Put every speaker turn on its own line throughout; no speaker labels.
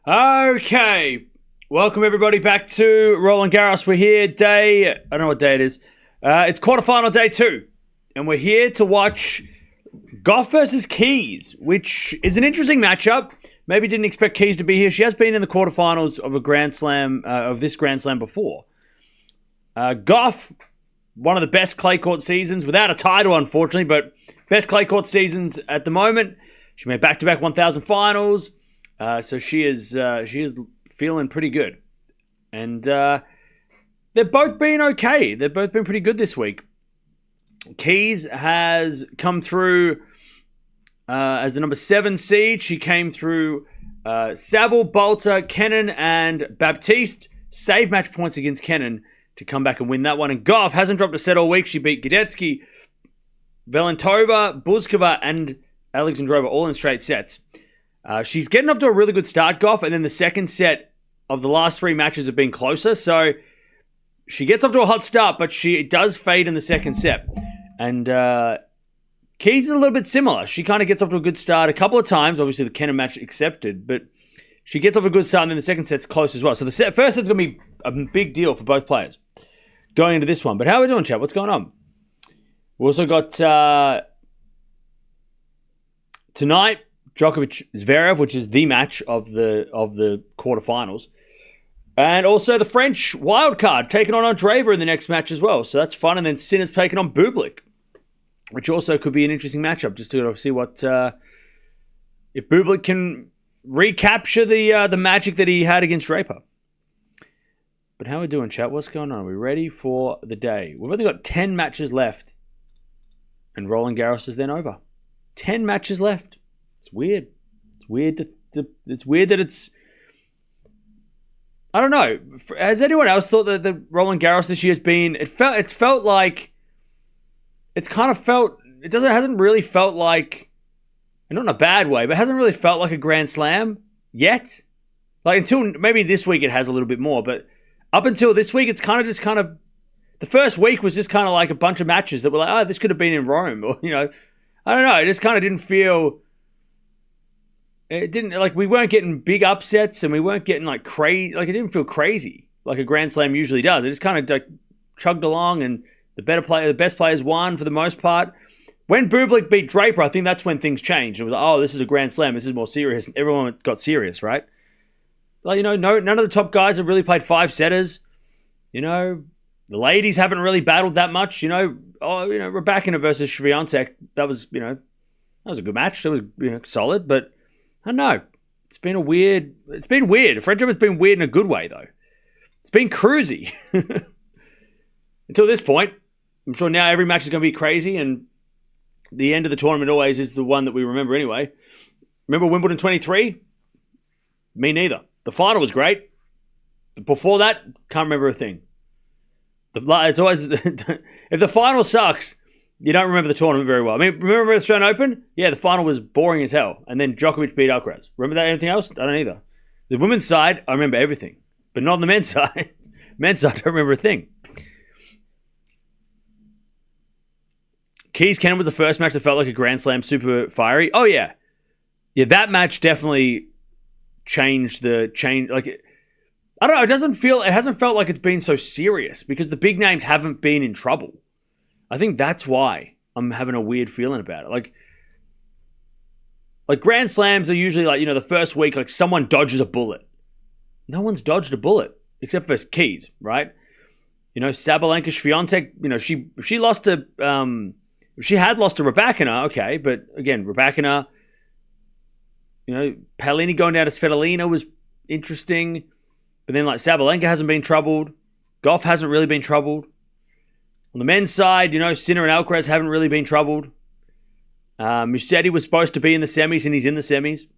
Okay, welcome everybody back to Roland Garros. We're here I don't know what day it is. It's quarterfinal day 2. And we're here to watch Gauff versus Keys, which is an interesting matchup. Maybe didn't expect Keys to be here. She has been in the quarterfinals of a Grand Slam, of this Grand Slam before. Gauff, one of the best clay court seasons, without a title unfortunately, but best clay court seasons at the moment. She made back-to-back 1,000 finals. So she is feeling pretty good. And they've both been okay. They've both been pretty good this week. Keys has come through as the number 7 seed. She came through Saville, Bolter, Kenin, and Baptiste. Saved match points against Kenin to come back and win that one. And Gauff hasn't dropped a set all week. She beat Gadetsky, Valentova, Buzkova, and Alexandrova all in straight sets. She's getting off to a really good start, Gauff, and then the second set of the last 3 matches have been closer. So she gets off to a hot start, but she does fade in the second set. And Keys is a little bit similar. She kind of gets off to a good start a couple of times. Obviously, the Kenin match accepted, but she gets off a good start, and then the second set's close as well. So the first set's going to be a big deal for both players going into this one. But how are we doing, chat? What's going on? We also got tonight, Djokovic-Zverev, which is the match of the quarterfinals. And also the French wildcard taking on Andreeva in the next match as well. So that's fun. And then Sinner's taking on Bublik, which also could be an interesting matchup, just to see what if Bublik can recapture the magic that he had against Draper. But how are we doing, chat? What's going on? Are we ready for the day? We've only got 10 matches left, and Roland Garros is then over. 10 matches left. It's weird. It's weird. It's weird that it's. I don't know. Has anyone else thought that the Roland Garros this year has been? It's felt like. It's kind of felt. Hasn't really felt like. And not in a bad way, but it hasn't really felt like a Grand Slam yet. Like until maybe this week it has a little bit more, but up until this week it's kind of. The first week was just kind of like a bunch of matches that were like, oh, this could have been in Rome, or I don't know. It just kind of didn't feel. It didn't, like, we weren't getting big upsets and we weren't getting like crazy. Like, it didn't feel crazy like a Grand Slam usually does. It just kind of like chugged along, and the best players won for the most part. When Bublik beat Draper, I think that's when things changed. It was like, oh, this is a Grand Slam. This is more serious. Everyone got serious, right? Like, none of the top guys have really played 5-setters. The ladies haven't really battled that much. Raducanu versus Swiatek. That was a good match. That was solid, but. I don't know. It's been weird. French Open's been weird in a good way, though. It's been cruisy. Until this point. I'm sure now every match is going to be crazy, and the end of the tournament always is the one that we remember anyway. Remember Wimbledon 23? Me neither. The final was great. Before that, can't remember a thing. It's always... if the final sucks... You don't remember the tournament very well. I mean, remember the Australian Open? Yeah, the final was boring as hell. And then Djokovic beat Alcaraz. Remember that? Anything else? I don't either. The women's side, I remember everything. But not on the men's side. Men's side, I don't remember a thing. Keys-Kenin was the first match that felt like a Grand Slam, super fiery. Oh, yeah. Yeah, that match definitely changed the change. Like, I don't know. It hasn't felt like it's been so serious because the big names haven't been in trouble. I think that's why I'm having a weird feeling about it. Like Grand Slams are usually like, the first week, like someone dodges a bullet. No one's dodged a bullet except for Keys, right? Sabalenka, Swiatek, she lost to, if she had lost to Raducanu, okay. But again, Raducanu, Paolini going down to Svitolina was interesting. But then like Sabalenka hasn't been troubled. Gauff hasn't really been troubled. On the men's side, Sinner and Alcaraz haven't really been troubled. Musetti was supposed to be in the semis, and he's in the semis.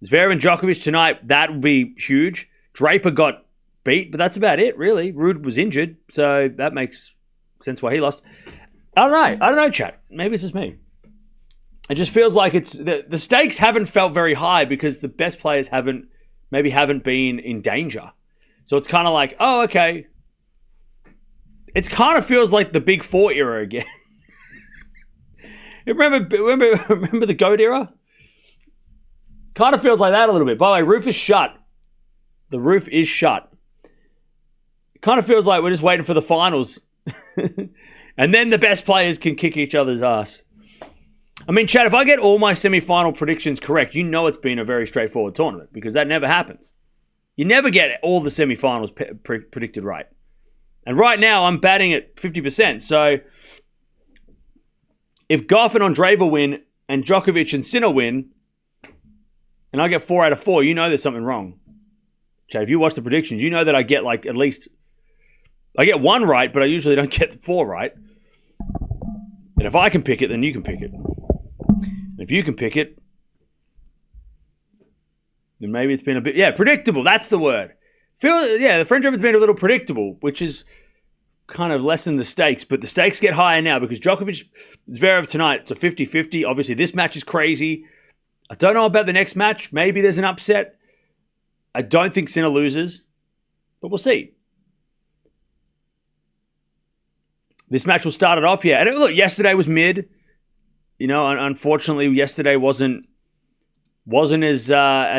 Zverev and Djokovic tonight, that would be huge. Draper got beat, but that's about it, really. Ruud was injured, so that makes sense why he lost. I don't know, chat. Maybe it's just me. It just feels like it's the stakes haven't felt very high because the best players haven't been in danger. So it's kind of like, oh, okay. It kind of feels like the Big Four era again. remember the GOAT era? Kind of feels like that a little bit. By the way, Roof is shut. The roof is shut. It kind of feels like we're just waiting for the finals. And then the best players can kick each other's ass. I mean, Chad, if I get all my semi-final predictions correct, you know it's been a very straightforward tournament because that never happens. You never get all the semi-finals predicted right. And right now, I'm batting at 50%. So if Gauff and Andreeva win and Djokovic and Sinner win, and I get 4 out of 4, you know there's something wrong. Chad, if you watch the predictions, you know that I get like at least... I get 1 right, but I usually don't get 4 right. And if I can pick it, then you can pick it. And if you can pick it, then maybe it's been a bit... Yeah, predictable. That's the word. The French Open's been a little predictable, which is kind of lessened the stakes. But the stakes get higher now because Djokovic, Zverev tonight, it's a 50-50. Obviously, this match is crazy. I don't know about the next match. Maybe there's an upset. I don't think Sinner loses, but we'll see. This match will start it off, yeah. And look, yesterday was mid. You know, unfortunately, yesterday wasn't as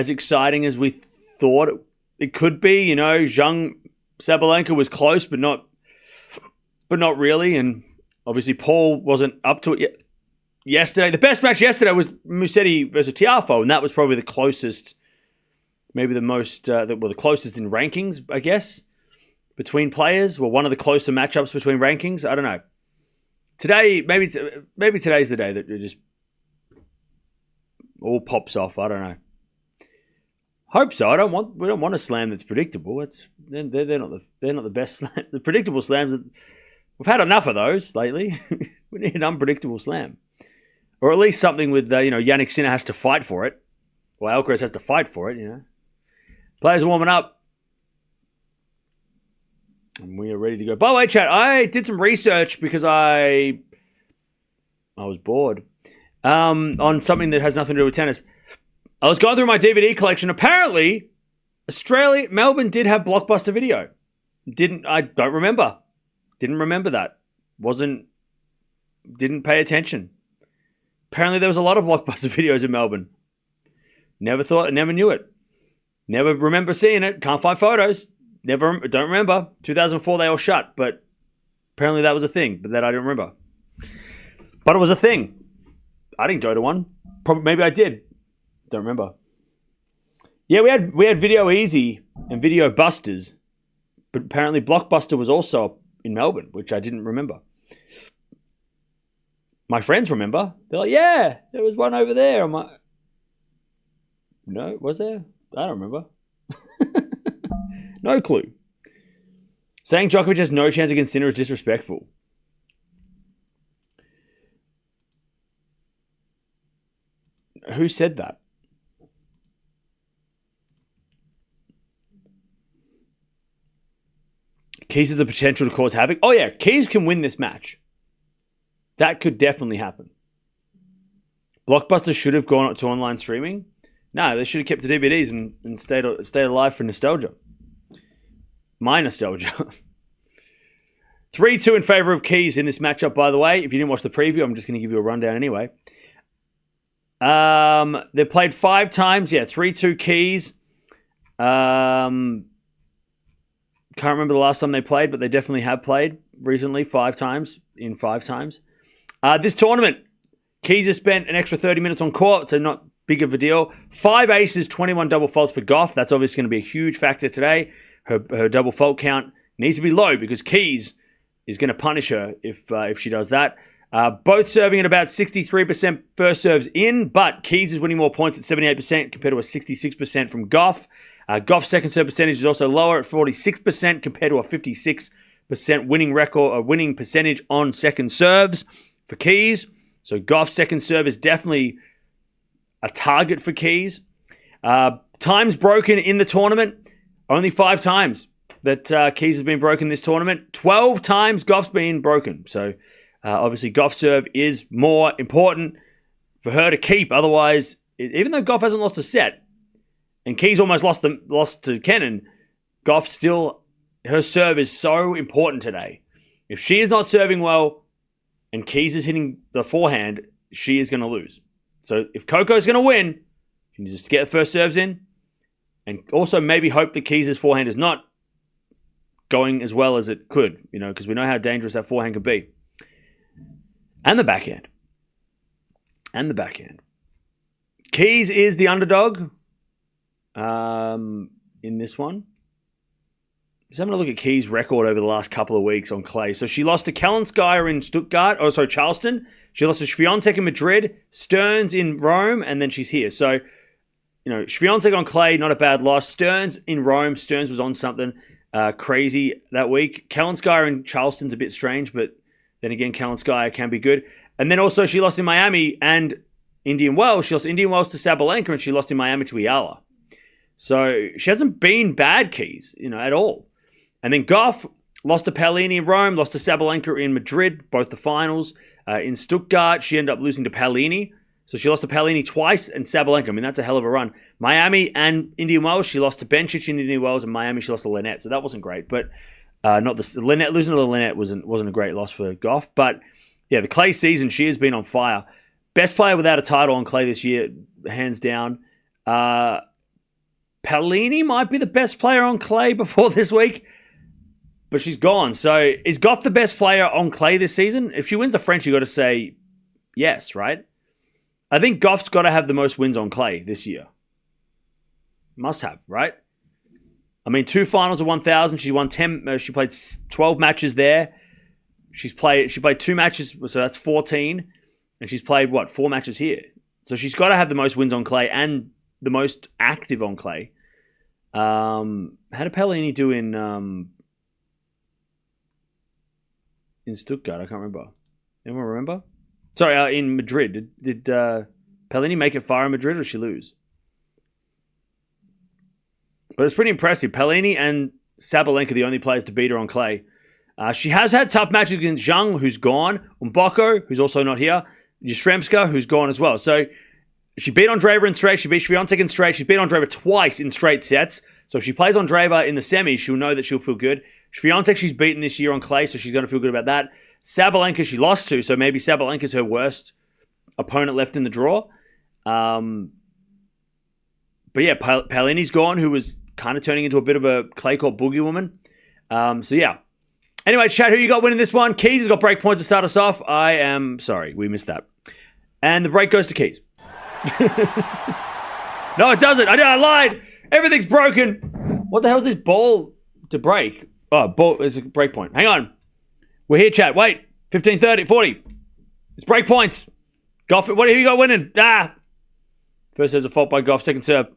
exciting as we thought it could be. You know, Zhang Sabalenka was close, but not really. And obviously, Paul wasn't up to it yet. Yesterday, the best match yesterday was Musetti versus Tiafoe, and that was probably the closest, maybe the most, the closest in rankings, I guess, between players. Well, one of the closer matchups between rankings. I don't know. Today, maybe today's the day that it just all pops off. I don't know. Hope so. We don't want a slam that's predictable. They're not the best slam. The predictable slams. We've had enough of those lately. We need an unpredictable slam. Or at least something with, Jannik Sinner has to fight for it. Or Alcaraz has to fight for it, you know. Players are warming up. And we are ready to go. By the way, chat, I did some research because I was bored on something that has nothing to do with tennis. I was going through my DVD collection. Apparently, Melbourne did have Blockbuster Video. I don't remember. Didn't remember that. Didn't pay attention. Apparently there was a lot of Blockbuster Videos in Melbourne. Never knew it. Never remember seeing it. Can't find photos. Don't remember. 2004 they all shut, but apparently that was a thing, but that I don't remember. But it was a thing. I didn't go to one. Probably maybe I did. Don't remember. Yeah, we had Video Easy and Video Busters, but apparently Blockbuster was also in Melbourne, which I didn't remember. My friends remember. They're like, yeah, there was one over there. I'm like, no, was there? I don't remember. No clue. Saying Djokovic has no chance against Sinner is disrespectful. Who said that? Keys has the potential to cause havoc. Oh yeah, Keys can win this match. That could definitely happen. Blockbuster should have gone to online streaming. No, they should have kept the DVDs and stayed alive for nostalgia. My nostalgia. 3-2 in favor of Keys in this matchup, by the way. If you didn't watch the preview, I'm just going to give you a rundown anyway. They played 5 times. Yeah, 3-2 Keys. Can't remember the last time they played, but they definitely have played recently 5 times. This tournament, Keys has spent an extra 30 minutes on court, so not big of a deal. 5 aces, 21 double faults for Gauff. That's obviously going to be a huge factor today. Her double fault count needs to be low because Keys is going to punish her if she does that. Both serving at about 63% first serves in, but Keys is winning more points at 78% compared to a 66% from Gauff. Gauff's second serve percentage is also lower at 46% compared to a 56% winning percentage on second serves for Keys. So Gauff's second serve is definitely a target for Keys. Times broken in the tournament, only 5 times that Keys has been broken this tournament. 12 times Gauff's been broken. So obviously Gauff's serve is more important for her to keep. Otherwise, even though Gauff hasn't lost a set, and Keys almost lost to Kenin, Gauff still, her serve is so important today. If she is not serving well and Keys is hitting the forehand, she is going to lose. So if Coco is going to win, she needs to get the first serves in And also maybe hope that Keys' forehand is not going as well as it could, because we know how dangerous that forehand could be. And the backhand. Keys is the underdog in this one. Just having a look at Keys' record over the last couple of weeks on clay. So she lost to Kalinskaya in Charleston. She lost to Swiatek in Madrid, Stearns in Rome, and then she's here. So, Swiatek on clay, not a bad loss. Stearns in Rome. Stearns was on something crazy that week. Kalinskaya in Charleston's a bit strange, but then again, Kalinskaya can be good. And then also she lost in Miami and Indian Wells. She lost Indian Wells to Sabalenka, and she lost in Miami to Eala. So she hasn't been bad, Keys, at all. And then Gauff lost to Paolini in Rome, lost to Sabalenka in Madrid, both the finals. In Stuttgart, she ended up losing to Paolini. So she lost to Paolini twice and Sabalenka. I mean, that's a hell of a run. Miami and Indian Wells, she lost to Bencic in Indian Wells, and Miami, she lost to Lynette. So that wasn't great. But Lynette, losing to Lynette wasn't a great loss for Gauff. But yeah, the clay season, she has been on fire. Best player without a title on clay this year, hands down. Paolini might be the best player on clay before this week, but she's gone. So is Gauff the best player on clay this season? If she wins the French, you got to say yes, right? I think Gauff's got to have the most wins on clay this year. Must have, right? I mean, 2 finals of 1,000. She won 10. She played 12 matches there. She played 2 matches, so that's 14. And she's played, 4 matches here. So she's got to have the most wins on clay and the most active on clay. How did Paolini do in Stuttgart? I can't remember. Anyone remember? Sorry, in Madrid. Did Paolini make it far in Madrid, or did she lose? But it's pretty impressive. Paolini and Sabalenka, the only players to beat her on clay. She has had tough matches against Zhang, who's gone. Mboko, who's also not here. Yastremska, who's gone as well. So she beat Andreeva in straight. She beat Swiatek in straight. She's beat Andreeva twice in straight sets. So if she plays Andreeva in the semis, she'll know that she'll feel good. Swiatek, she's beaten this year on clay, so she's going to feel good about that. Sabalenka, she lost to, so maybe Sabalenka's her worst opponent left in the draw. But yeah, Paolini's gone, who was kind of turning into a bit of a clay court boogie woman. So yeah. Anyway, chat, who you got winning this one? Keys has got break points to start us off. I am sorry, we missed that. And the break goes to Keys. No, it doesn't. I lied. Everything's broken. What the hell is this ball to break? Oh, ball is a break point. Hang on. We're here, chat. Wait. 15, 30, 40. It's break points. Gauff, who you got winning? First serve's a fault by Gauff. Second serve. I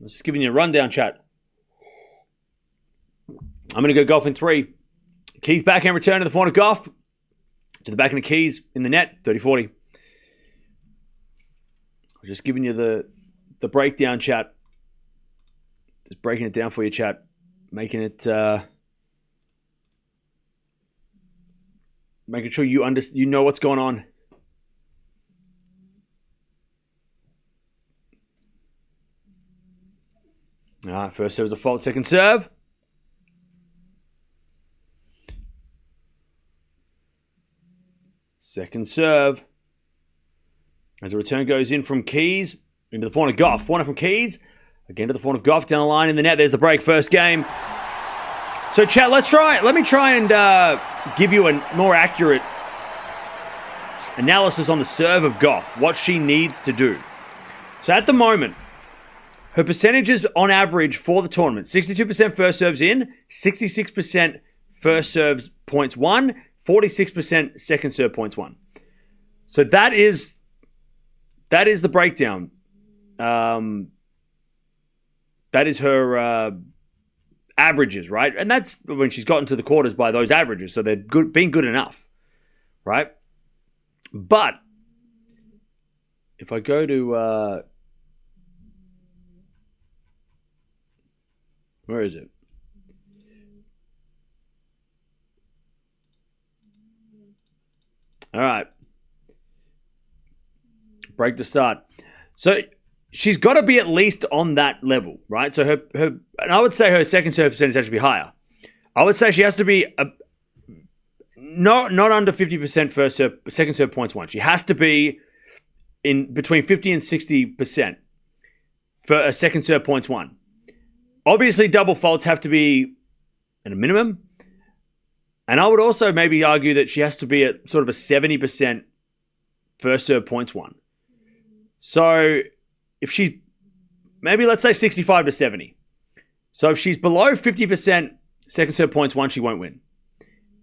was just giving you a rundown, chat. I'm going to go Gauff in 3. Keys backhand return to the front of Gauff. To the back of the Keys in the net. 30-40. I was just giving you the breakdown, chat. Just breaking it down for you, chat. Making it... making sure you know what's going on. All right, first serve is a fault. Second serve. Second serve. As the return goes in from Keys into the front of Gauff. One from Keys. Again to the front of Gauff. Down the line in the net. There's the break. First game. So, chat, let me try and give you a more accurate analysis on the serve of Gauff, what she needs to do. So, at the moment, her percentages on average for the tournament, 62% first serves in, 66% first serves points won, 46% second serve points won. So, that is the breakdown. That is her... averages, right? And that's when she's gotten to the quarters by those averages. So they're good, being good enough, right? But if I go to where is it? All right. Break to start. So she's got to be at least on that level, right? So her and I would say her second serve percentage has to be higher. I would say she has to be not under 50% first serve, second serve points won. She has to be in between 50 and 60%. for a second serve points won. Obviously, double faults have to be at a minimum. And I would also maybe argue that she has to be at sort of a 70% first serve points won. So if she's, maybe let's say 65 to 70. So if she's below 50% second serve points won, she won't win.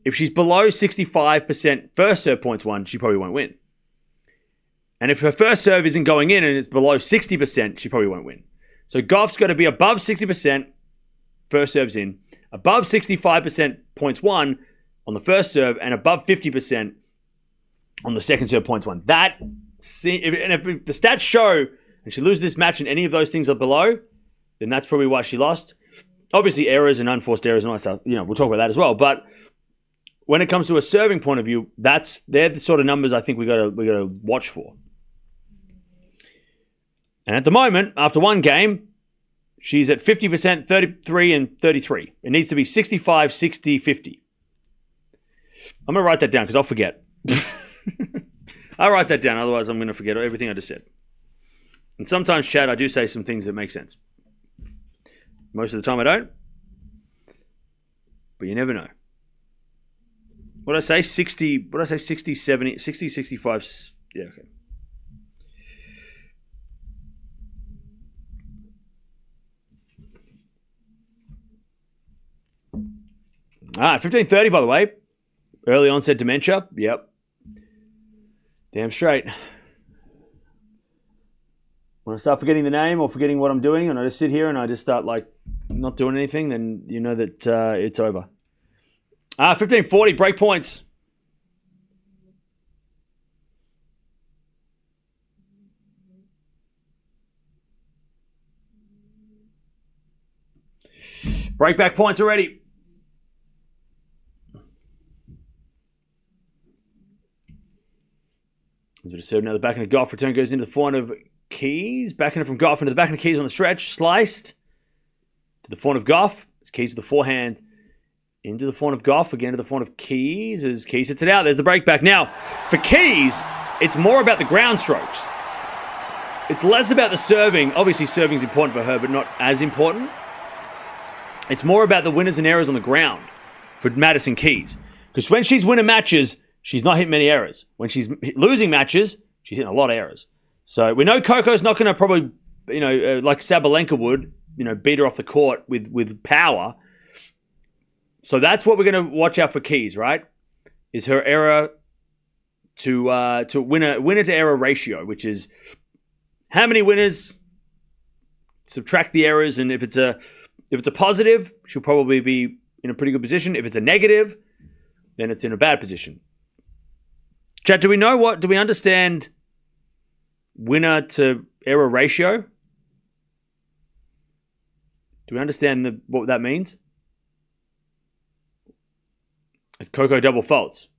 If she's below 65% first serve points won, she probably won't win. And if her first serve isn't going in and it's below 60%, she probably won't win. So Gauff's got to be above 60% first serves in, above 65% points won on the first serve, and above 50% on the second serve points won. If the stats show and she loses this match and any of those things are below, then that's probably why she lost. Obviously, errors and unforced errors and all that stuff, we'll talk about that as well. But when it comes to a serving point of view, they're the sort of numbers I think we got to watch for. And at the moment, after one game, she's at 50%, 33, and 33. It needs to be 65, 60, 50. I'm going to write that down because I'll forget. I'll write that down, otherwise I'm going to forget everything I just said. And sometimes, Chad, I do say some things that make sense. Most of the time I don't. But you never know. What did I say? 60, 70, 60, 65. Yeah, okay. All right, 15:30, by the way. Early onset dementia. Yep. Damn straight. When I start forgetting the name or forgetting what I'm doing and I just sit here and I just start not doing anything, then you know that it's over. 15:40, break points. Break back points already. Bit of serve now. The back of the Gauff return goes into the forehand of Keys. Backing it from Gauff into the back of the Keys on the stretch. Sliced to the forehand of Gauff. It's Keys with the forehand into the forehand of Gauff. Again to the forehand of Keys as Keys hits it out. There's the break back. Now, for Keys, it's more about the ground strokes. It's less about the serving. Obviously, serving is important for her, but not as important. It's more about the winners and errors on the ground for Madison Keys. Because when she's winning matches, she's not hitting many errors. When she's losing matches, she's hitting a lot of errors. So we know Coco's not going to probably, like Sabalenka would, beat her off the court with power. So that's what we're going to watch out for Keys, right? Is her error to winner to error ratio, which is how many winners, subtract the errors, and if it's a positive, she'll probably be in a pretty good position. If it's a negative, then it's in a bad position. Chat, do we understand winner to error ratio? Do we understand what that means? It's Coco double faults.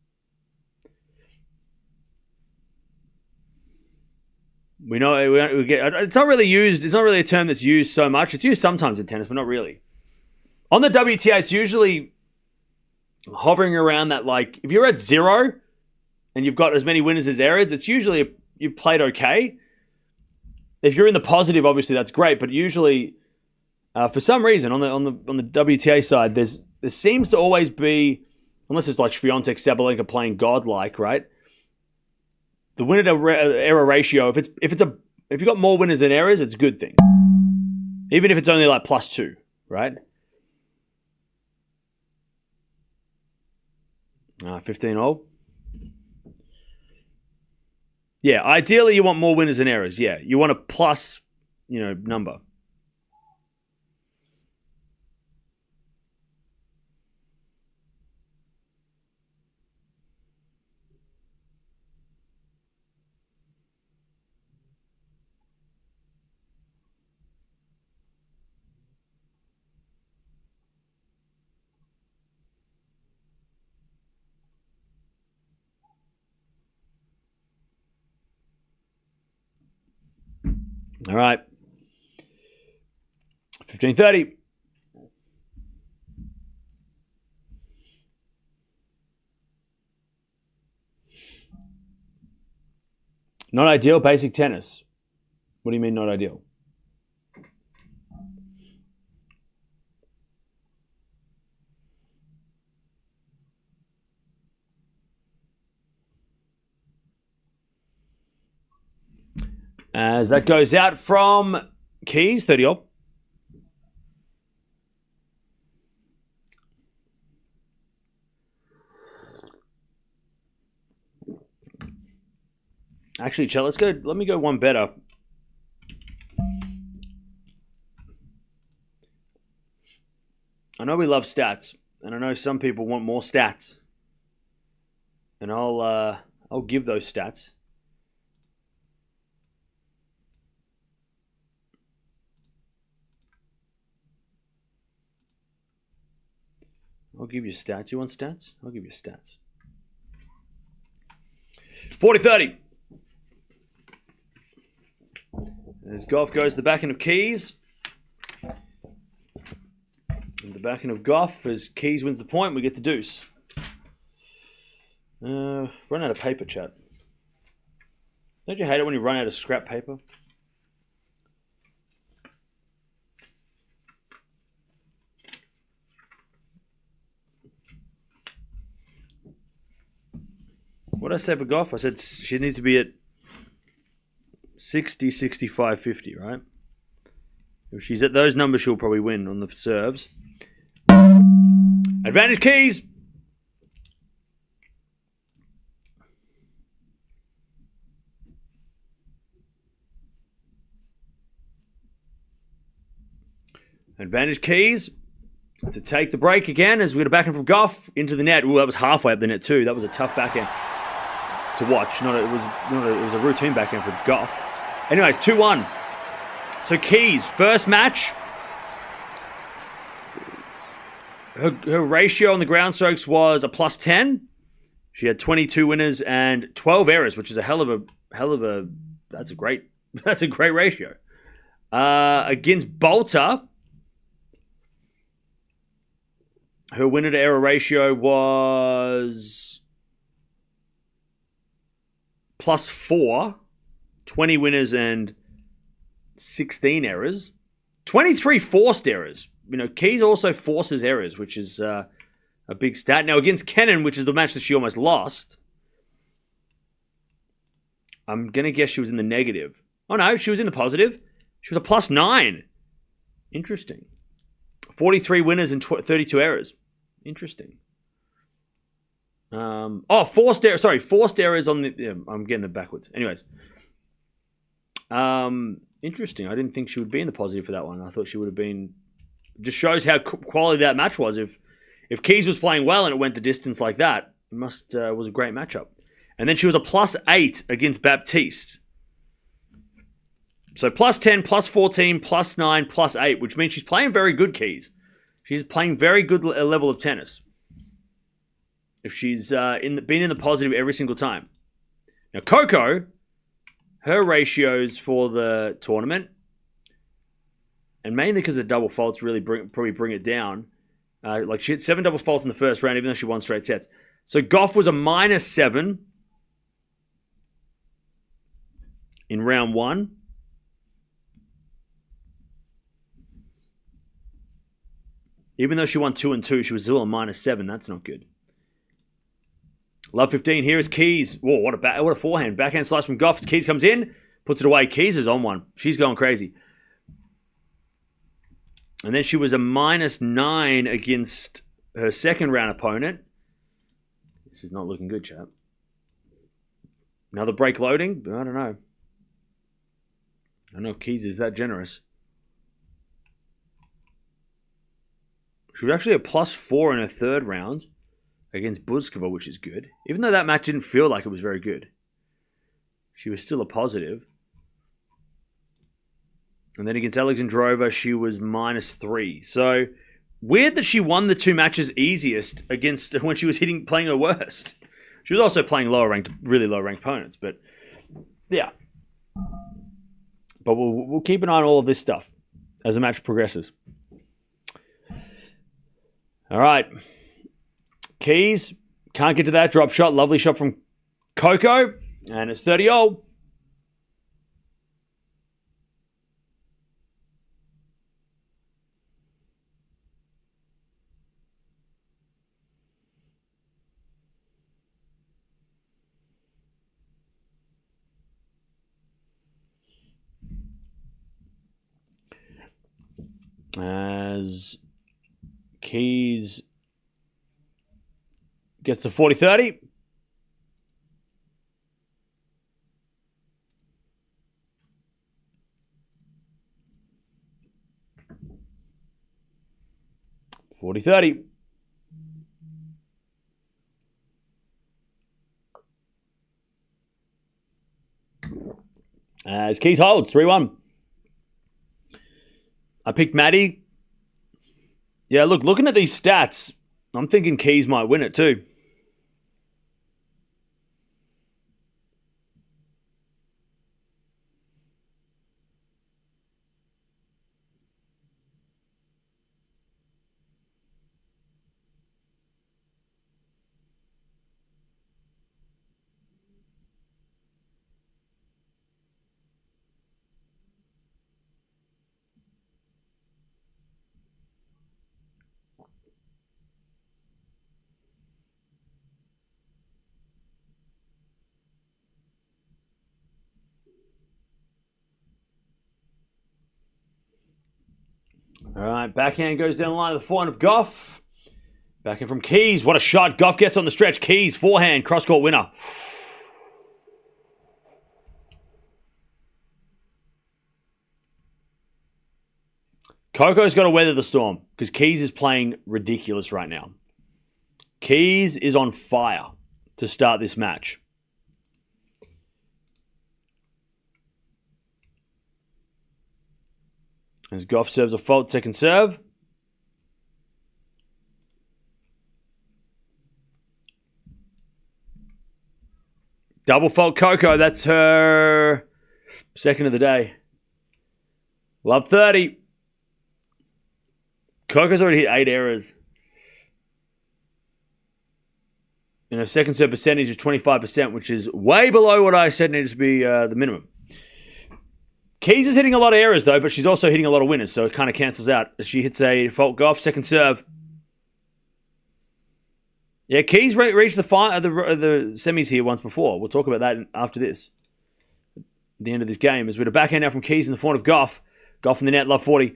We know we get. It's not really used. It's not really a term that's used so much. It's used sometimes in tennis, but not really. On the WTA, it's usually hovering around that. If you're at 0 and you've got as many winners as errors, it's usually you played okay. If you're in the positive, obviously that's great. But usually, for some reason, on the WTA side, there seems to always be, unless it's like Swiatek, Sabalenka playing godlike, right? The winner to error ratio, if you've got more winners than errors, it's a good thing. Even if it's only +2, right? 15-all. Yeah, ideally you want more winners than errors. Yeah, you want a plus, number. All right. 15:30. Not ideal basic tennis. What do you mean not ideal? As that goes out from Keys, 30-odd. Actually, Chell, let's go. Let me go one better. I know we love stats, and I know some people want more stats, and I'll give those stats. I'll give you stats. You want stats? I'll give you stats. 40-30. As Gauff goes to the backhand of Keys. And the backhand of Gauff as Keys wins the point. We get the deuce. Run out of paper, chat. Don't you hate it when you run out of scrap paper? What did I say for Gauff? I said she needs to be at 60, 65, 50, right? If she's at those numbers, she'll probably win on the serves. Advantage Keys! Advantage Keys to take the break again as we get a backhand from Gauff into the net. Ooh, that was halfway up the net too. That was a tough backhand to watch. It was a routine backhand for Gauff. Anyways, 2-1. So Keys, first match. Her ratio on the ground strokes was a +10. She had 22 winners and 12 errors, which is a hell of a. That's a great ratio. Against Bolter, her winner to error ratio was +4, 20 winners and 16 errors, 23 forced errors. Keys also forces errors, which is a big stat. Now, against Kennan, which is the match that she almost lost, I'm going to guess she was in the negative. Oh, no, she was in the positive. She was a +9. Interesting. 43 winners and 32 errors. Interesting. Forced errors. Sorry, forced errors on the... Yeah, I'm getting them backwards. Anyways. Interesting. I didn't think she would be in the positive for that one. I thought she would have been... Just shows how quality that match was. If Keys was playing well and it went the distance like that, it was a great matchup. And then she was a +8 against Baptiste. So +10, +14, +9, +8, which means she's playing very good, Keys. She's playing very good level of tennis. If she's been in the positive every single time. Now, Coco, her ratios for the tournament, and mainly because the double faults really probably bring it down. She had 7 double faults in the first round, even though she won straight sets. So Gauff was a -7 in round 1. Even though she won 2 and 2, she was still a -7. That's not good. Love 15. Here is Keys. Whoa, what a forehand. Backhand slice from Gauff. Keys comes in, puts it away. Keys is on one. She's going crazy. And then she was a -9 against her second round opponent. This is not looking good, chap. Another break loading? I don't know. I don't know if Keys is that generous. She was actually a +4 in her third round against Buzkova, which is good. Even though that match didn't feel like it was very good. She was still a positive. And then against Alexandrova, she was -3. So, weird that she won the 2 matches easiest against when she was playing her worst. She was also playing really low-ranked opponents. But, yeah. But we'll keep an eye on all of this stuff as the match progresses. All right. Keys, can't get to that drop shot. Lovely shot from Coco. And it's 30-0. As Keys gets to 40-30. As Keys holds 3-1. I picked Maddie. Yeah, look, looking at these stats, I'm thinking Keys might win it too. All right, backhand goes down the line of the forehand of Gauff. Backhand from Keys. What a shot. Gauff gets on the stretch. Keys, forehand, cross-court winner. Coco's got to weather the storm because Keys is playing ridiculous right now. Keys is on fire to start this match. As Gauff serves a fault, second serve. Double fault Coco. That's her second of the day. Love 30. Coco's already hit 8 errors. And her second serve percentage is 25%, which is way below what I said needed to be the minimum. Keys is hitting a lot of errors, though, but she's also hitting a lot of winners, so it kind of cancels out. She hits a fault Gauff, second serve. Yeah, Keys reached the semis here once before. We'll talk about that after this. At the end of this game, as we have a backhand now from Keys in the front of Gauff. Gauff in the net, love 40.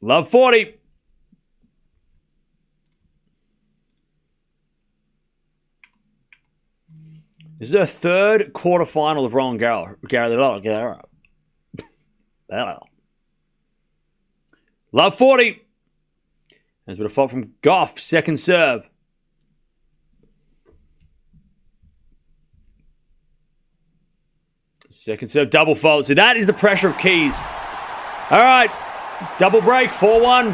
Love 40. This is her third quarterfinal of Roland Garros. Love 40. There's a bit of fault from Gauff. Second serve. Second serve, double fault. So that is the pressure of Keys. All right. Double break, 4-1.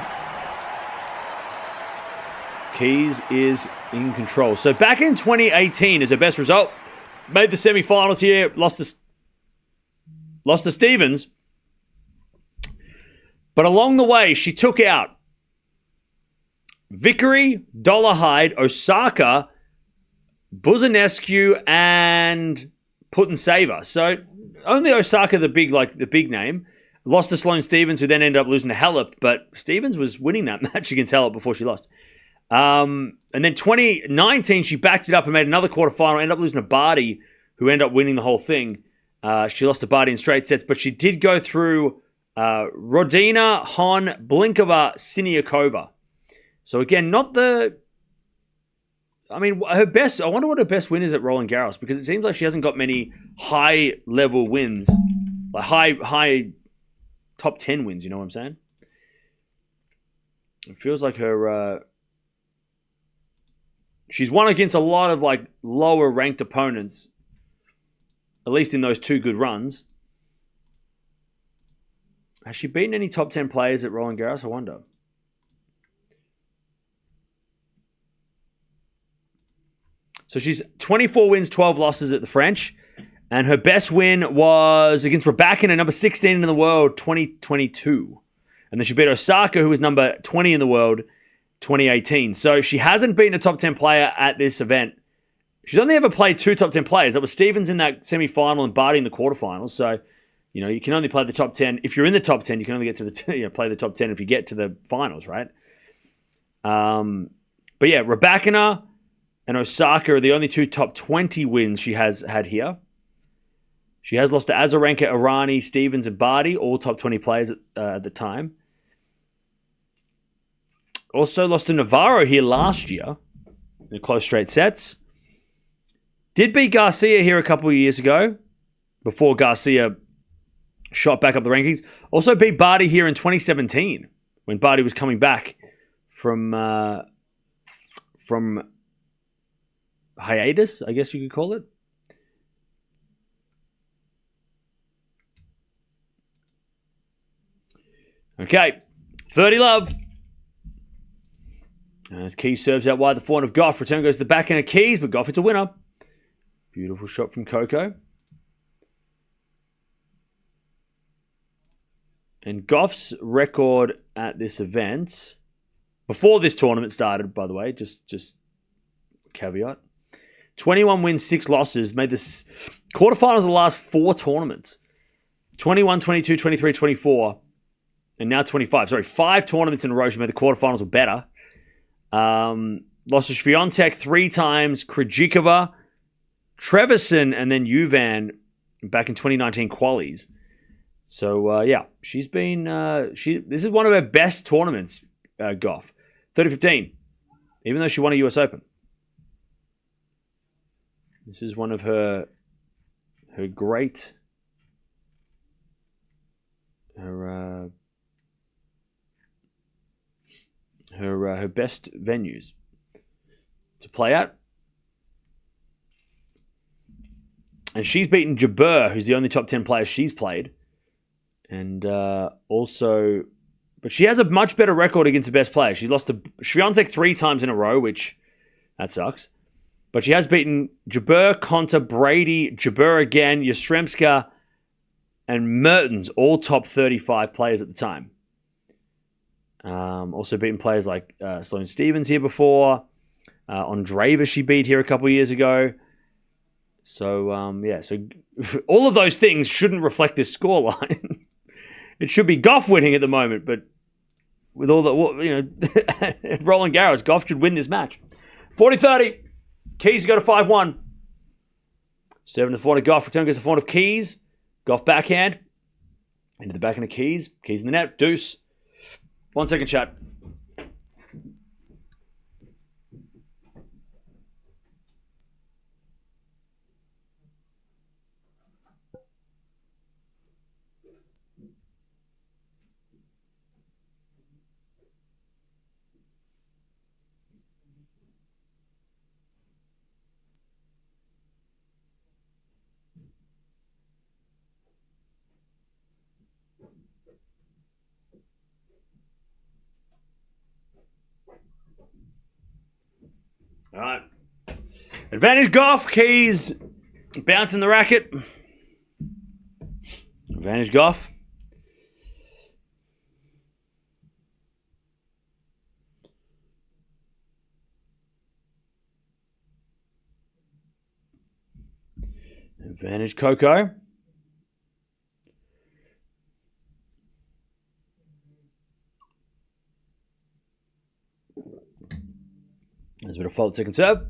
Keys is in control. So back in 2018 is her best result. Made the semifinals here. Lost to Stevens. But along the way, she took out Vickery, Dollarhide, Osaka, Buzanescu, and Putintseva. So only Osaka, the big name. Lost to Sloane Stevens, who then ended up losing to Halep. But Stevens was winning that match against Halep before she lost. And then 2019, she backed it up and made another quarterfinal. Ended up losing to Barty, who ended up winning the whole thing. She lost to Barty in straight sets, but she did go through Rodina, Hon, Blinkova, Siniakova. So again, not the... I mean, her best... I wonder what her best win is at Roland Garros, because it seems like she hasn't got many high-level wins. Like high top 10 wins, you know what I'm saying? It feels like her... she's won against a lot of like lower ranked opponents, at least in those 2 good runs. Has she beaten any top 10 players at Roland Garros? I wonder. So she's 24 wins, 12 losses at the French. And her best win was against Raducanu, number 16 in the world, 2022. And then she beat Osaka, who was number 20 in the world, 2018. So she hasn't beaten a top 10 player at this event. She's only ever played 2 top 10 players. That was Stevens in that semi-final and Barty in the quarterfinals. So, you know, you can only play the top 10. If you're in the top 10, you can only get to the play the top 10 if you get to the finals, right? But yeah, Raducanu and Osaka are the only 2 top 20 wins she has had here. She has lost to Azarenka, Irani, Stevens, and Barty, all top 20 players at the time. Also lost to Navarro here last year in close straight sets. Did beat Garcia here a couple of years ago before Garcia shot back up the rankings. Also beat Barty here in 2017 when Barty was coming back from hiatus, I guess you could call it. Okay, 30 love. As Keys serves out wide the forehand of Gauff. Return goes to the backhand of Keys, but Gauff hits a winner. Beautiful shot from Coco. And Gauff's record at this event, before this tournament started, by the way, just caveat. 21 wins, 6 losses. Made this quarterfinals of the last 4 tournaments. 21, 22, 23, 24. And now 25. Sorry, 5 tournaments in a row. She made the quarterfinals or better. Lost to Swiatek 3 times. Krejcikova, Trevisan, and then Juvan back in 2019 qualies. So, yeah, she's been... this is one of her best tournaments, Gauff. 30-15, even though she won a US Open. This is one of her great... Her best venues to play at. And she's beaten Jabeur, who's the only top 10 player she's played. And also... But she has a much better record against the best player. She's lost to Swiatek 3 times in a row, which... That sucks. But she has beaten Jabeur, Konta, Brady, Jabeur again, Yastremska, and Mertens, all top 35 players at the time. Also beaten players like Sloane Stephens here before. Andreeva she beat here a couple of years ago. So, yeah. So all of those things shouldn't reflect this scoreline. It should be Gauff winning at the moment, but with all the, Roland Garros, Gauff should win this match. 40-30. Keys go to 5-1. 7-4 to Gauff. Return goes to 4 of Keys. Gauff backhand. Into the backhand of Keys. Keys in the net. Deuce. 1 second, chat. All right. Advantage Gauff. Keys bouncing the racket. Advantage Gauff. Advantage Coco. There's a bit of fault second serve.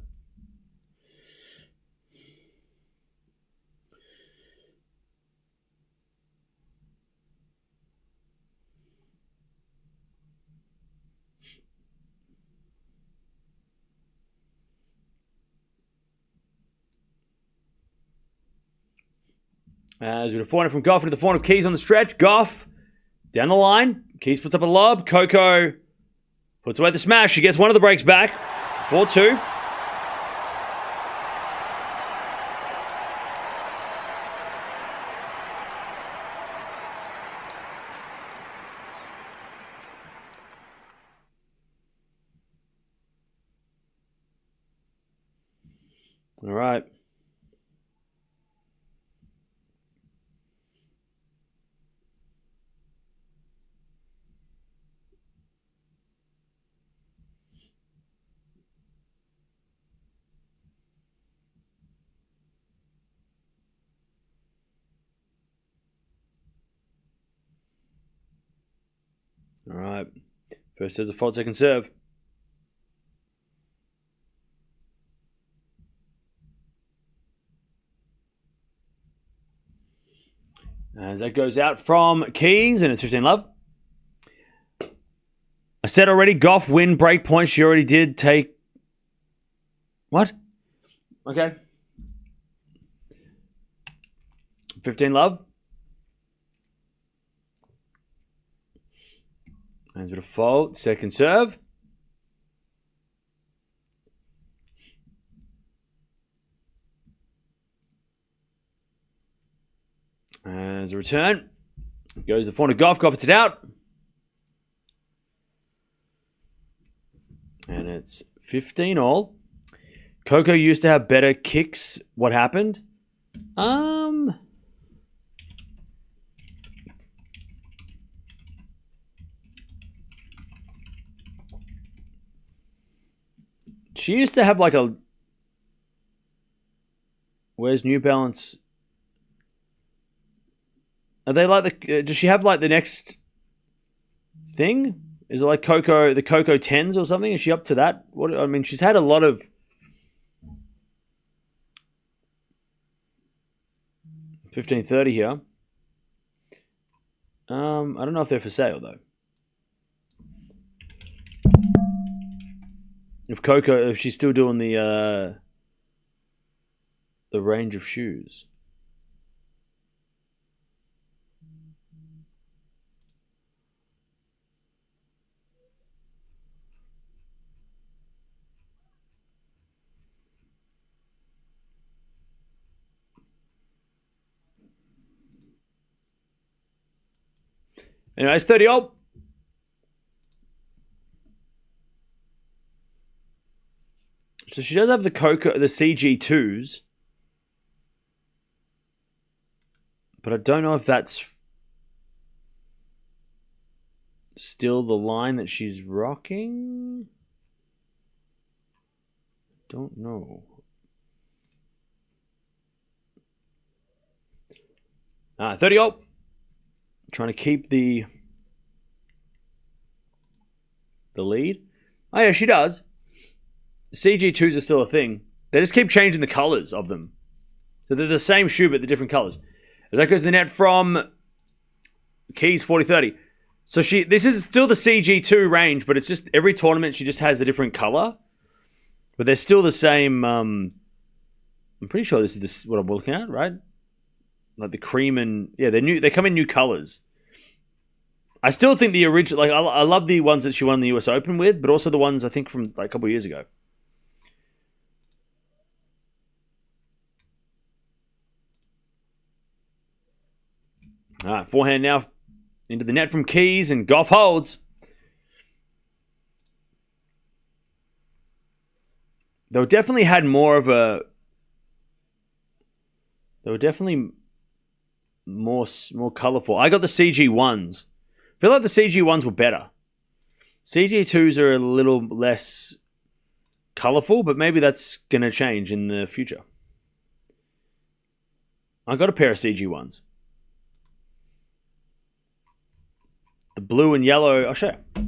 There's a bit of forehand from Gauff into the forehand of Keys on the stretch. Gauff down the line. Keys puts up a lob. Coco puts away the smash. She gets one of the breaks back. 4-2. All right. All right. First there's a fault, second serve. As that goes out from Keys, and it's 15 love. I said already, Gauff win break point. She already did take... What? Okay. 15 love. Hands with a fault. Second serve. As a return. Goes the forehand to Gauff. Gauff, it's it out. And it's 15 all. Coco used to have better kicks. What happened? She used to have like a... Where's New Balance? Are they like the... does she have like the next thing? Is it like Coco, the Coco 10s or something? Is she up to that? What I mean, she's had a lot of... 1530 here. I don't know if they're for sale though. If Coco, if she's still doing the range of shoes. Anyway, it's 30 all. So she does have the Coco, the CG2s. But I don't know if that's still the line that she's rocking. Don't know. 30 all. Trying to keep the lead. Oh yeah, she does. CG2s are still a thing. They just keep changing the colors of them. So they're the same shoe, but the different colors. As that goes to the net from Keys 40-30. So this is still the CG2 range, but it's just every tournament she just has a different color. But they're still the same. I'm pretty sure this is what I'm looking at, right? Like the cream and... Yeah, they're new. They come in new colors. I still think the original... Like, I love the ones that she won the US Open with, but also the ones, I think, from like a couple of years ago. All right, forehand now into the net from Keys, and Gauff holds. They definitely had more of a... They were definitely more colorful. I got the CG1s. I feel like the CG1s were better. CG2s are a little less colorful, but maybe that's going to change in the future. I got a pair of CG1s. The blue and yellow, I'll show you.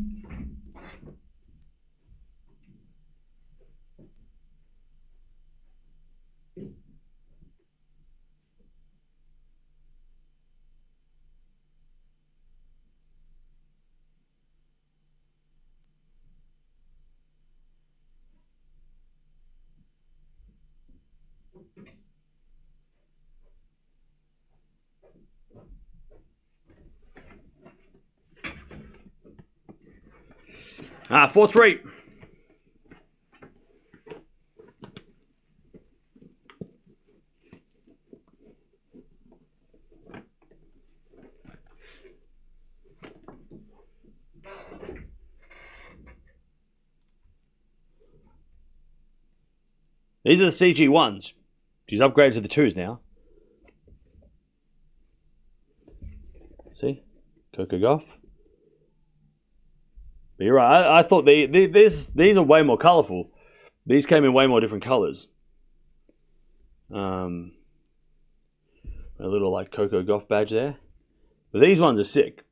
Ah, 4-3. These are the CG1s. She's upgraded to the 2s now. See? Coco Gauff. But you're right. I thought these are way more colourful. These came in way more different colours. A little like Coco Gauff badge there. But these ones are sick.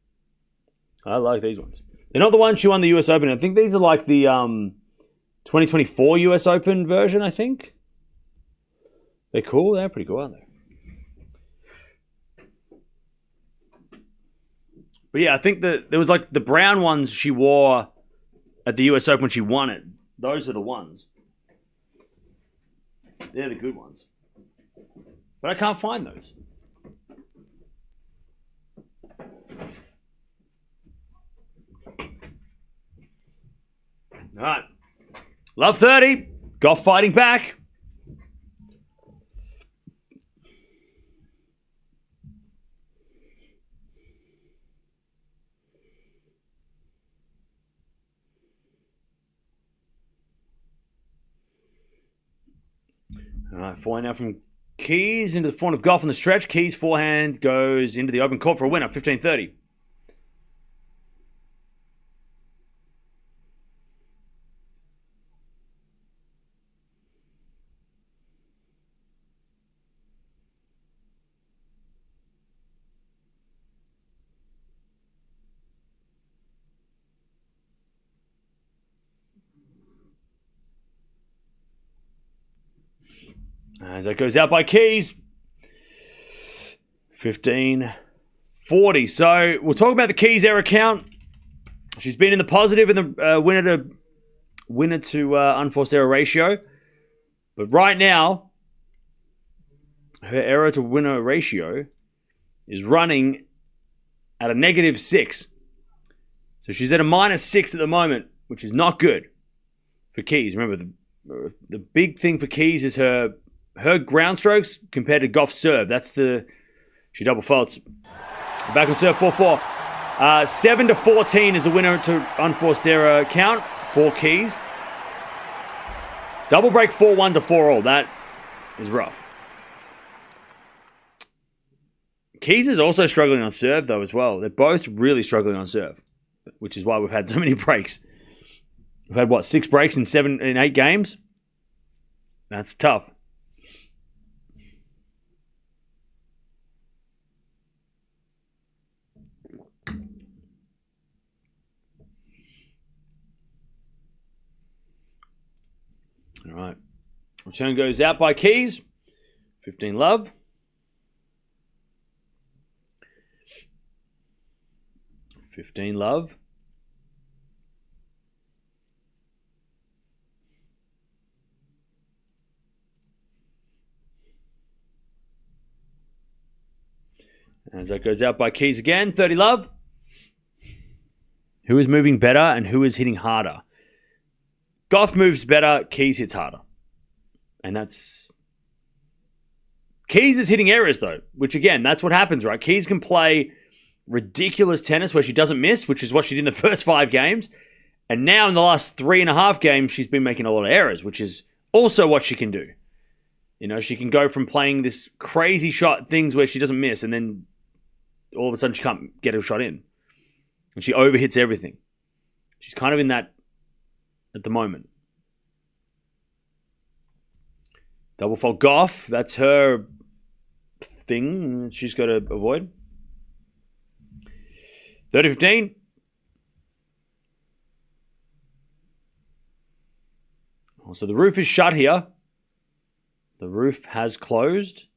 I like these ones. They're not the ones she won the US Open. I think these are like the 2024 US Open version, I think. They're cool. They're pretty cool, aren't they? But yeah, I think that there was like the brown ones she wore at the US Open when she won it. Those are the ones. They're the good ones. But I can't find those. All right. Love 30. Gauff fighting back. All right, forehand now from Keys into the forehand of Gauff on the stretch. Keys' forehand goes into the open court for a winner, 15-30. As that goes out by Keys. 15-40. So we'll talk about the Keys error count. She's been in the positive in the winner to unforced error ratio. But right now, her error to winner ratio is running at a -6. So she's at a -6 at the moment, which is not good for Keys. Remember, the big thing for Keys is her ground strokes compared to Gauff's serve. She double faults. Back on serve, 4-4. 7-14 is the winner to unforced error count for Keys. Double break 4-1 to 4-all. That is rough. Keys is also struggling on serve, though, as well. They're both really struggling on serve, which is why we've had so many breaks. We've had, 6 breaks in 8 games? That's tough. All right. Return goes out by Keys. 15 love. As that goes out by Keys again. 30 love. Who is moving better and who is hitting harder? Gauff moves better, Keys hits harder. And that's... Keys is hitting errors, though, which, again, that's what happens, right? Keys can play ridiculous tennis where she doesn't miss, which is what she did in the first 5 games. And now in the last 3.5 games, she's been making a lot of errors, which is also what she can do. You know, she can go from playing this crazy shot things where she doesn't miss, and then all of a sudden she can't get a shot in. And she overhits everything. She's kind of in that at the moment. Double fault Gauff. That's her thing she's got to avoid. 30-15. So the roof is shut here. The roof has closed.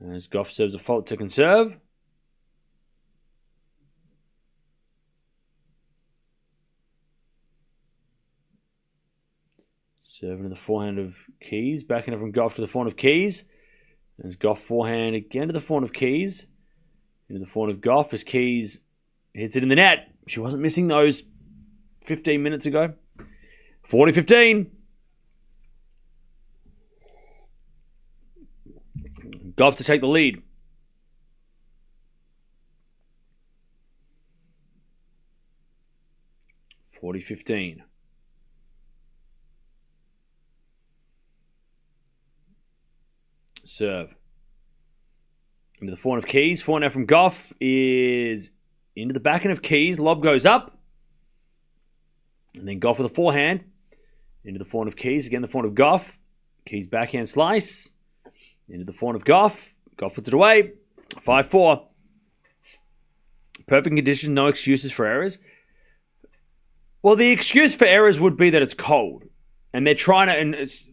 As Gauff serves a fault to conserve. Serving to the forehand of Keys. Backing up from Gauff to the forehand of Keys. As Gauff forehand again to the forehand of Keys. Into the forehand of Gauff as Keys hits it in the net. She wasn't missing those 15 minutes ago. 40-15. Gauff to take the lead. (40-15). Serve. Into the forehand of Keys. Forehand from Gauff is into the backhand of Keys. Lob goes up. And then Gauff with a forehand. Into the forehand of Keys. Again, the forehand of Gauff. Keys backhand slice. Into the forehand of Gauff. Gauff puts it away. 5-4. Perfect condition. No excuses for errors. Well, the excuse for errors would be that it's cold. And they're trying to... And it's...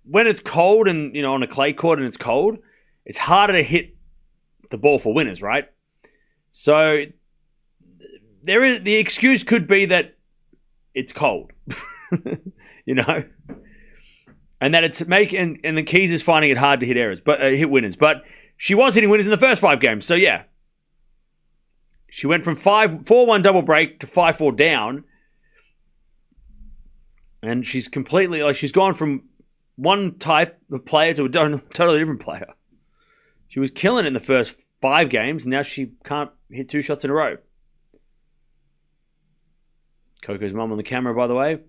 When it's cold and, on a clay court and it's cold, it's harder to hit the ball for winners, right? So the excuse could be that it's cold, you know, and that it's and the Keys is finding it hard to hit errors, but hit winners. But she was hitting winners in the first 5 games, so yeah, she went from 4-1 double break to 5-4 down, and she's completely she's gone from one type of player to a totally different player. She was killing it in the first 5 games, and now she can't hit 2 shots in a row. Coco's mum on the camera, by the way.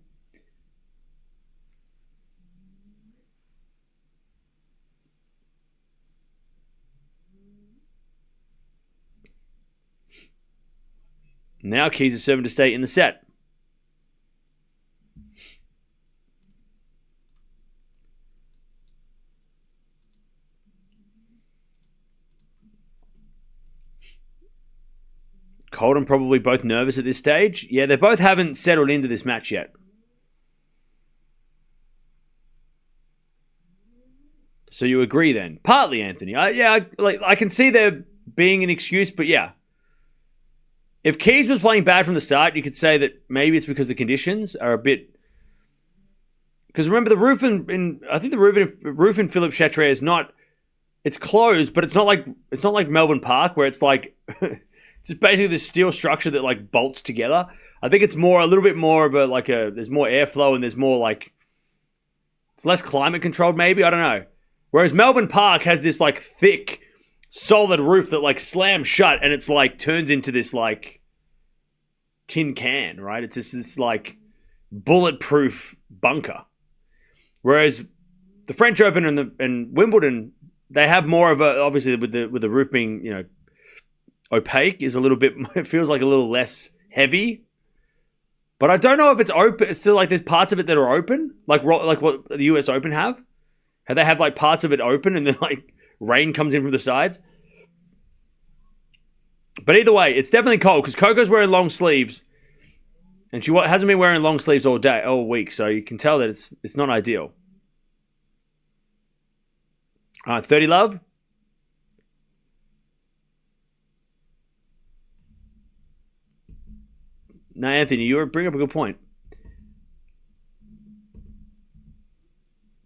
Now Keys is serving to stay in the set. Colton probably both nervous at this stage. Yeah, they both haven't settled into this match yet. So you agree then? Partly, Anthony. I can see there being an excuse, but yeah. If Keys was playing bad from the start, you could say that maybe it's because the conditions are a bit... Because remember, the roof I think the roof in Philippe Chatrier is not... It's closed, but it's not like Melbourne Park where it's like... It's just basically this steel structure that like bolts together. I think it's a little bit more of there's more airflow and there's more it's less climate controlled maybe, I don't know. Whereas Melbourne Park has this like thick, solid roof that like slams shut and it's like turns into this like tin can, right? It's just this like bulletproof bunker. Whereas the French Open and Wimbledon, they have more of a, obviously with the roof being, opaque, is a little bit, it feels like a little less heavy. But I don't know if it's open. It's still like there's parts of it that are open, like what the US Open have. How they have like parts of it open and then like rain comes in from the sides. But either way, it's definitely cold because Coco's wearing long sleeves and she hasn't been wearing long sleeves all week. So you can tell that it's not ideal. All right, 30 love. No, Anthony, you bring up a good point.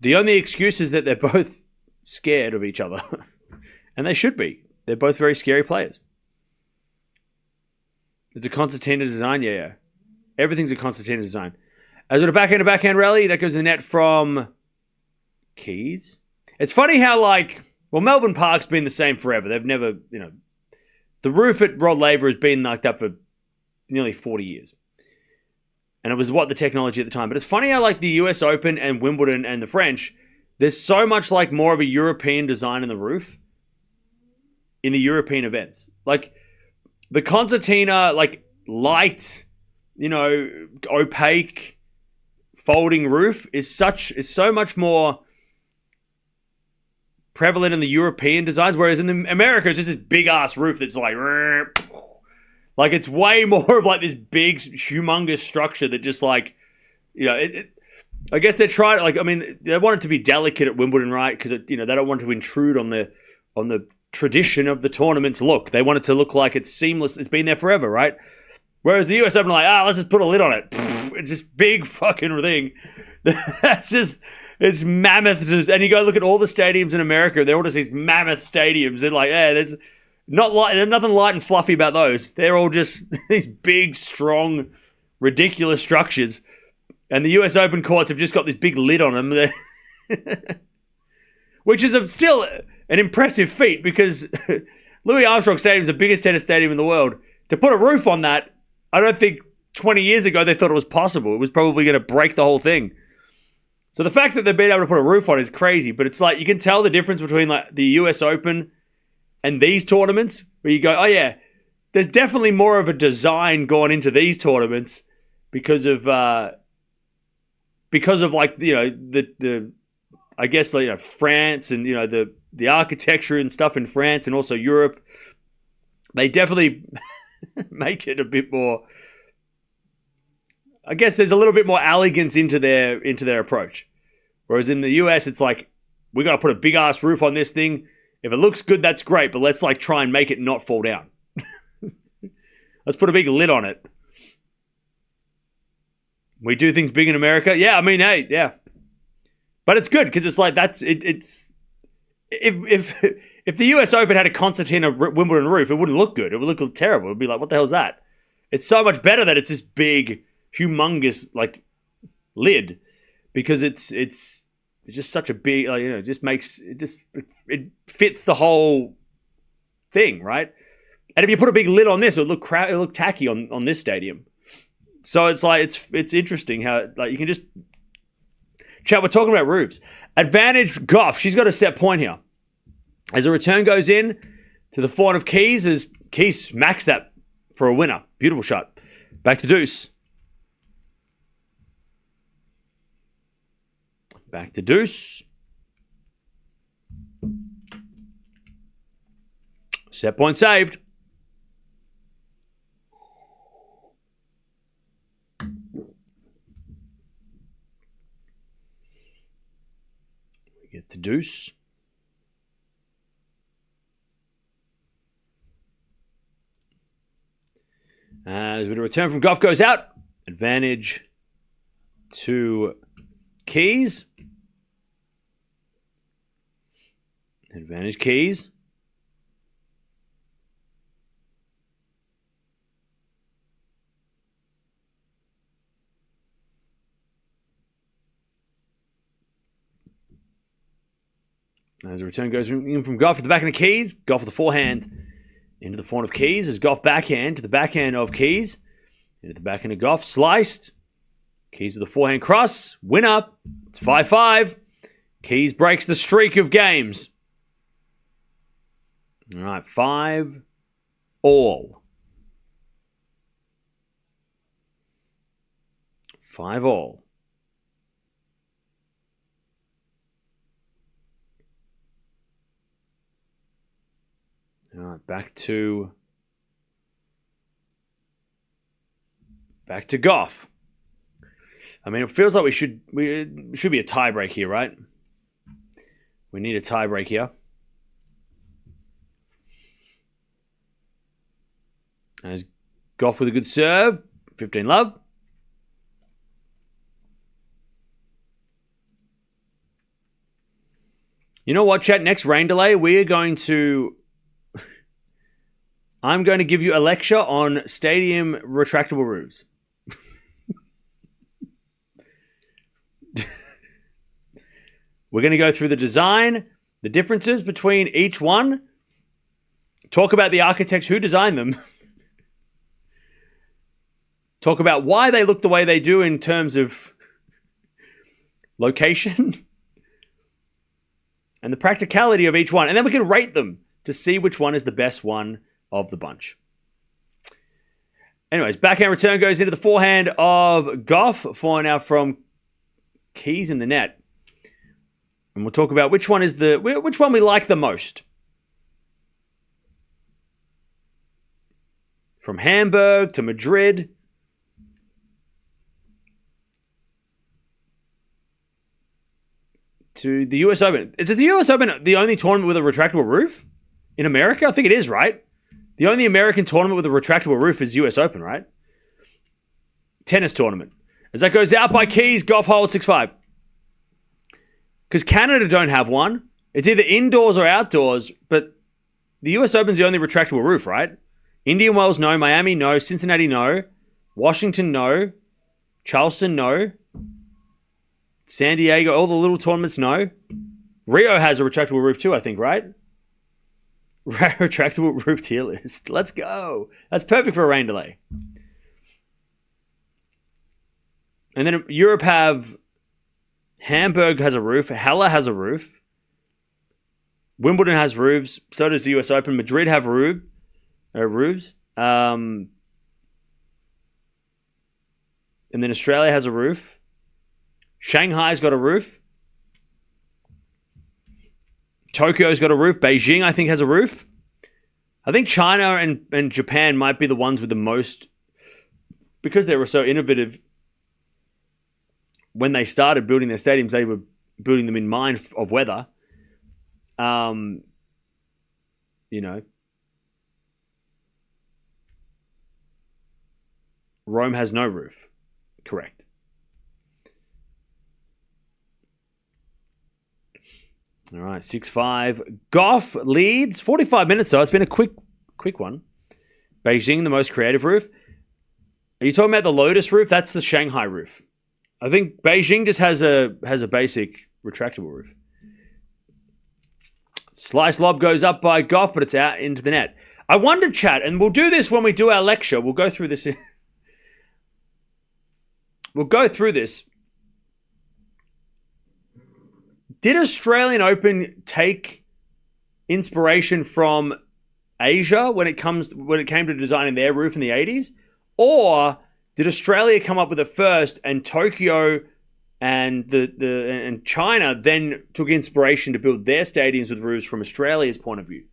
The only excuse is that they're both scared of each other. And they should be. They're both very scary players. It's a concertina design, yeah. Everything's a concertina design. As with a backhand rally, that goes in the net from Keys. It's funny how, Melbourne Park's been the same forever. They've never, the roof at Rod Laver has been like that for nearly 40 years. And it was the technology at the time. But it's funny how the US Open and Wimbledon and the French, there's so much more of a European design in the roof in the European events. The concertina, light, opaque, folding roof is so much more prevalent in the European designs, whereas in the America, it's just this big-ass roof that's it's way more of this big, humongous structure that just I guess they're trying, they want it to be delicate at Wimbledon, right? Because, they don't want to intrude on the tradition of the tournament's look. They want it to look like it's seamless. It's been there forever, right? Whereas the US Open are let's just put a lid on it. It's this big fucking thing. That's just, it's mammoth. And you go look at all the stadiums in America, they're all just these mammoth stadiums. They're there's nothing light and fluffy about those. They're all just these big, strong, ridiculous structures. And the US Open courts have just got this big lid on them. Which is still an impressive feat because Louis Armstrong Stadium is the biggest tennis stadium in the world. To put a roof on that, I don't think 20 years ago they thought it was possible. It was probably going to break the whole thing. So the fact that they've been able to put a roof on is crazy. But it's you can tell the difference between the US Open and these tournaments where you go, oh yeah, there's definitely more of a design going into these tournaments because of the I guess France and the architecture and stuff in France and also Europe. They definitely make it a bit more. I guess there's a little bit more elegance into their approach, whereas in the US it's we got to put a big ass roof on this thing. If it looks good, that's great, but let's like try and make it not fall down. Let's put a big lid on it. We do things big in America. Yeah, I mean, hey, yeah. But it's good because it's like it's if the US Open had a concertina Wimbledon roof, it wouldn't look good. It would look terrible. It would be like, what the hell is that? It's so much better that it's this big, humongous like lid because it's just such a big, like, it just makes it fits the whole thing, right? And if you put a big lid on this, it would look tacky on this stadium. So it's like it's interesting how like you can just chat. We're talking about roofs. Advantage Gauff. She's got a set point here. As a return goes in to the forehand of Keys, as Keys smacks that for a winner. Beautiful shot. Back to deuce. Back to deuce. Set point saved. We get the deuce. As the return from Gauff goes out, advantage to Keys. Advantage Keys. As the return goes in from Gauff at the back of the Keys, Gauff with the forehand into the forehand of Keys, as Gauff backhand to the backhand of Keys, into the backhand of Gauff, sliced. Keys with the forehand cross, winner. It's 5-5. Keys breaks the streak of games. All right, 5-all. All right, back to Gauff. I mean, it feels like it should be a tie break here, right? We need a tie break here. As Gauff with a good serve, 15 love. You know what, chat? Next rain delay, I'm going to give you a lecture on stadium retractable roofs. We're going to go through the design, the differences between each one, talk about the architects who designed them, talk about why they look the way they do in terms of location and the practicality of each one. And then we can rate them to see which one is the best one of the bunch. Anyways, backhand return goes into the forehand of Gauff. Forehand now from Keys in the net. And we'll talk about which one we like the most. From Hamburg to Madrid. To the US Open. Is the US Open the only tournament with a retractable roof in America? I think it is, right? The only American tournament with a retractable roof is US Open, right? Tennis tournament. As that goes out by Keys, Gauff holds 6-5. Because Canada don't have one. It's either indoors or outdoors, but the US Open's the only retractable roof, right? Indian Wells, no. Miami, no. Cincinnati, no. Washington, no. Charleston, no. San Diego, all the little tournaments, no. Rio has a retractable roof too, I think, right? Retractable roof tier list. Let's go. That's perfect for a rain delay. And then Europe have Hamburg has a roof. Halle has a roof. Wimbledon has roofs. So does the US Open. Madrid have roofs. And then Australia has a roof. Shanghai's got a roof. Tokyo's got a roof. Beijing, I think, has a roof. I think China and Japan might be the ones with the most, because they were so innovative. When they started building their stadiums, they were building them in mind of weather. you know, Rome has no roof. Correct. All right, 6-5. Gauff leads. 45 minutes, though. It's been a quick one. Beijing, the most creative roof. Are you talking about the Lotus roof? That's the Shanghai roof. I think Beijing just has a basic retractable roof. Slice lob goes up by Gauff, but it's out into the net. I wonder, chat, and we'll do this when we do our lecture. We'll go through this. We'll go through this. Did Australian Open take inspiration from Asia when it came to designing their roof in the 80s? Or did Australia come up with it first and Tokyo and and China then took inspiration to build their stadiums with roofs from Australia's point of view?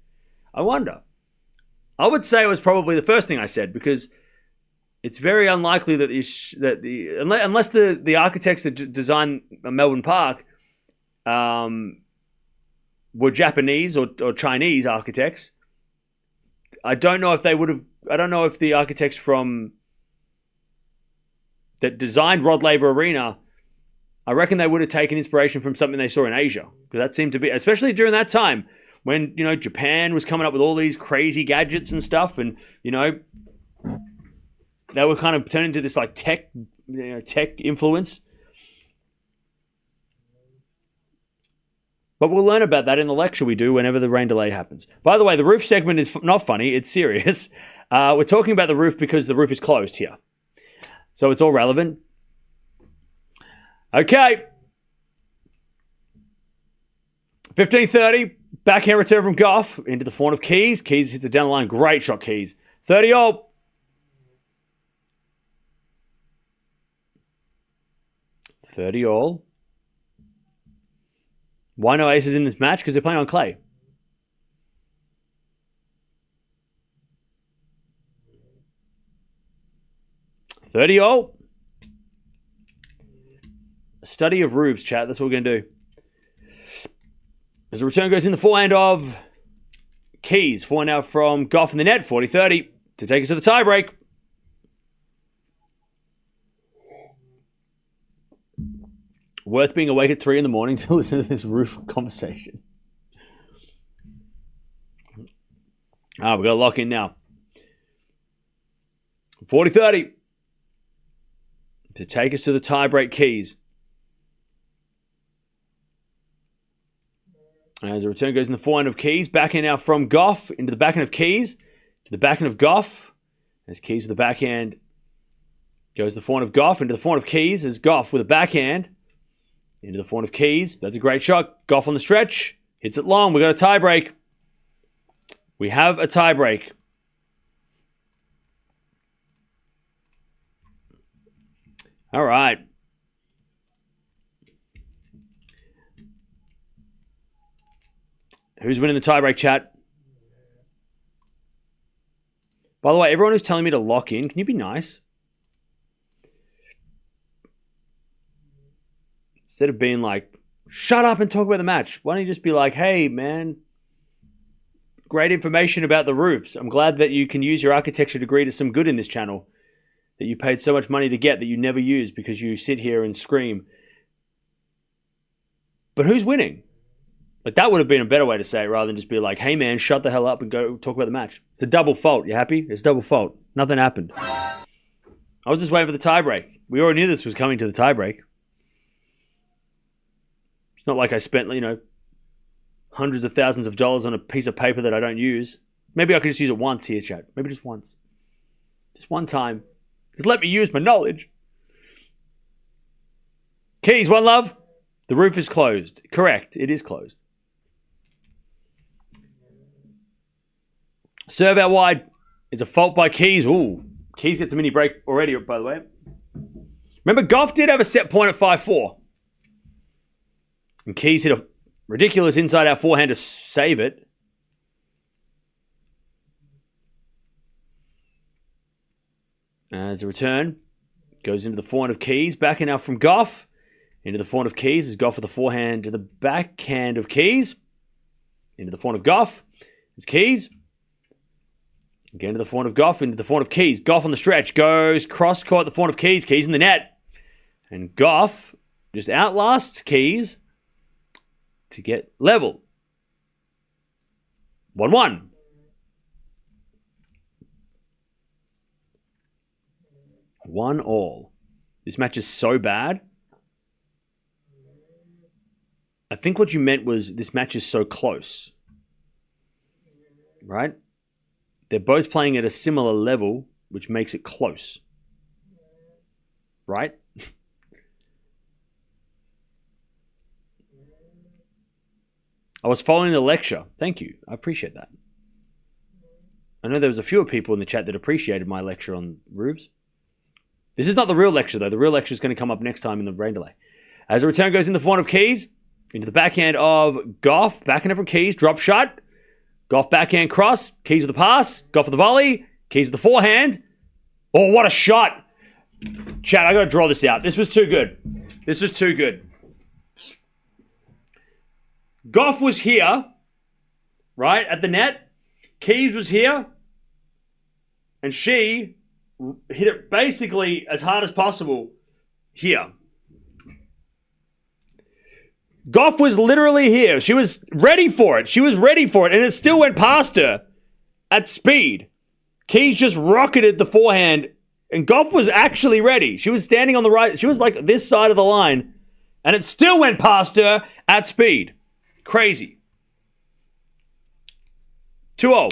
I wonder. I would say it was probably the first thing I said, because it's very unlikely that unless the architects that designed Melbourne Park were Japanese or Chinese architects. I don't know if they would have. I don't know if the architects that designed Rod Laver Arena, I reckon they would have taken inspiration from something they saw in Asia, because that seemed to be, especially during that time when Japan was coming up with all these crazy gadgets and stuff, and they were kind of turning into this like tech influence. But we'll learn about that in the lecture we do whenever the rain delay happens. By the way, the roof segment is not funny. It's serious. We're talking about the roof because the roof is closed here. So it's all relevant. Okay. 15:30. Backhand return from Gauff into the front of Keys. Keys hits it down the line. Great shot, Keys. 30-all. 30-all. Why no aces in this match? Because they're playing on clay. $30-all. A study of roofs, chat. That's what we're going to do. As the return goes in the forehand of Keys. Forehand out from Gauff in the net. 40-30 to take us to the tiebreak. Worth being awake at 3 in the morning to listen to this roof conversation. We've got to lock in now. 40-30 to take us to the tiebreak, Keys. As the return goes in the forehand of Keys. Backhand now from Gauff into the backhand of Keys. To the backhand of Gauff. As Keys with the backhand goes the forehand of Gauff into the forehand of Keys. As Gauff with a backhand into the forehand of Keys. That's a great shot. Gauff on the stretch. Hits it long. We got a tiebreak. We have a tiebreak. All right. Who's winning the tiebreak, chat? By the way, everyone who's telling me to lock in, can you be nice? Instead of being like, shut up and talk about the match, why don't you just be like, hey, man, great information about the roofs. I'm glad that you can use your architecture degree to some good in this channel that you paid so much money to get that you never use because you sit here and scream. But who's winning? Like, that would have been a better way to say it rather than just be like, hey, man, shut the hell up and go talk about the match. It's a double fault. You happy? It's a double fault. Nothing happened. I was just waiting for the tiebreak. We already knew this was coming to the tiebreak. It's not like I spent, hundreds of thousands of dollars on a piece of paper that I don't use. Maybe I could just use it once here, chat. Maybe just once. Just one time. Just let me use my knowledge. Keys, one love. The roof is closed. Correct. It is closed. Serve out wide is a fault by Keys. Ooh. Keys gets a mini break already, by the way. Remember, Gauff did have a set point at 5-4. And Keys hit a ridiculous inside-out forehand to save it. As a return, goes into the forehand of Keys. Backhand out from Gauff. Into the forehand of Keys. As Gauff with the forehand to the backhand of Keys. Into the forehand of Gauff. It's Keys. Again to the forehand of Gauff, into the forehand of Keys. Gauff on the stretch, goes cross-court, the forehand of Keys. Keys in the net. And Gauff just outlasts Keys to get level. 1-1. One all. This match is so bad. I think what you meant was this match is so close. Right? They're both playing at a similar level, which makes it close. Right? I was following the lecture. Thank you. I appreciate that. I know there was a few people in the chat that appreciated my lecture on roofs. This is not the real lecture, though. The real lecture is going to come up next time in the rain delay. As the return goes in the forehand of Keys, into the backhand of Gauff. Backhand from Keys. Drop shot. Gauff backhand cross. Keys with the pass. Gauff with the volley. Keys with the forehand. Oh, what a shot. Chat, I got to draw this out. This was too good. This was too good. Gauff was here, right, at the net. Keys was here. And she hit it basically as hard as possible here. Gauff was literally here. She was ready for it. She was ready for it. And it still went past her at speed. Keys just rocketed the forehand. And Gauff was actually ready. She was standing on the right. She was like this side of the line. And it still went past her at speed. Crazy. 2-0.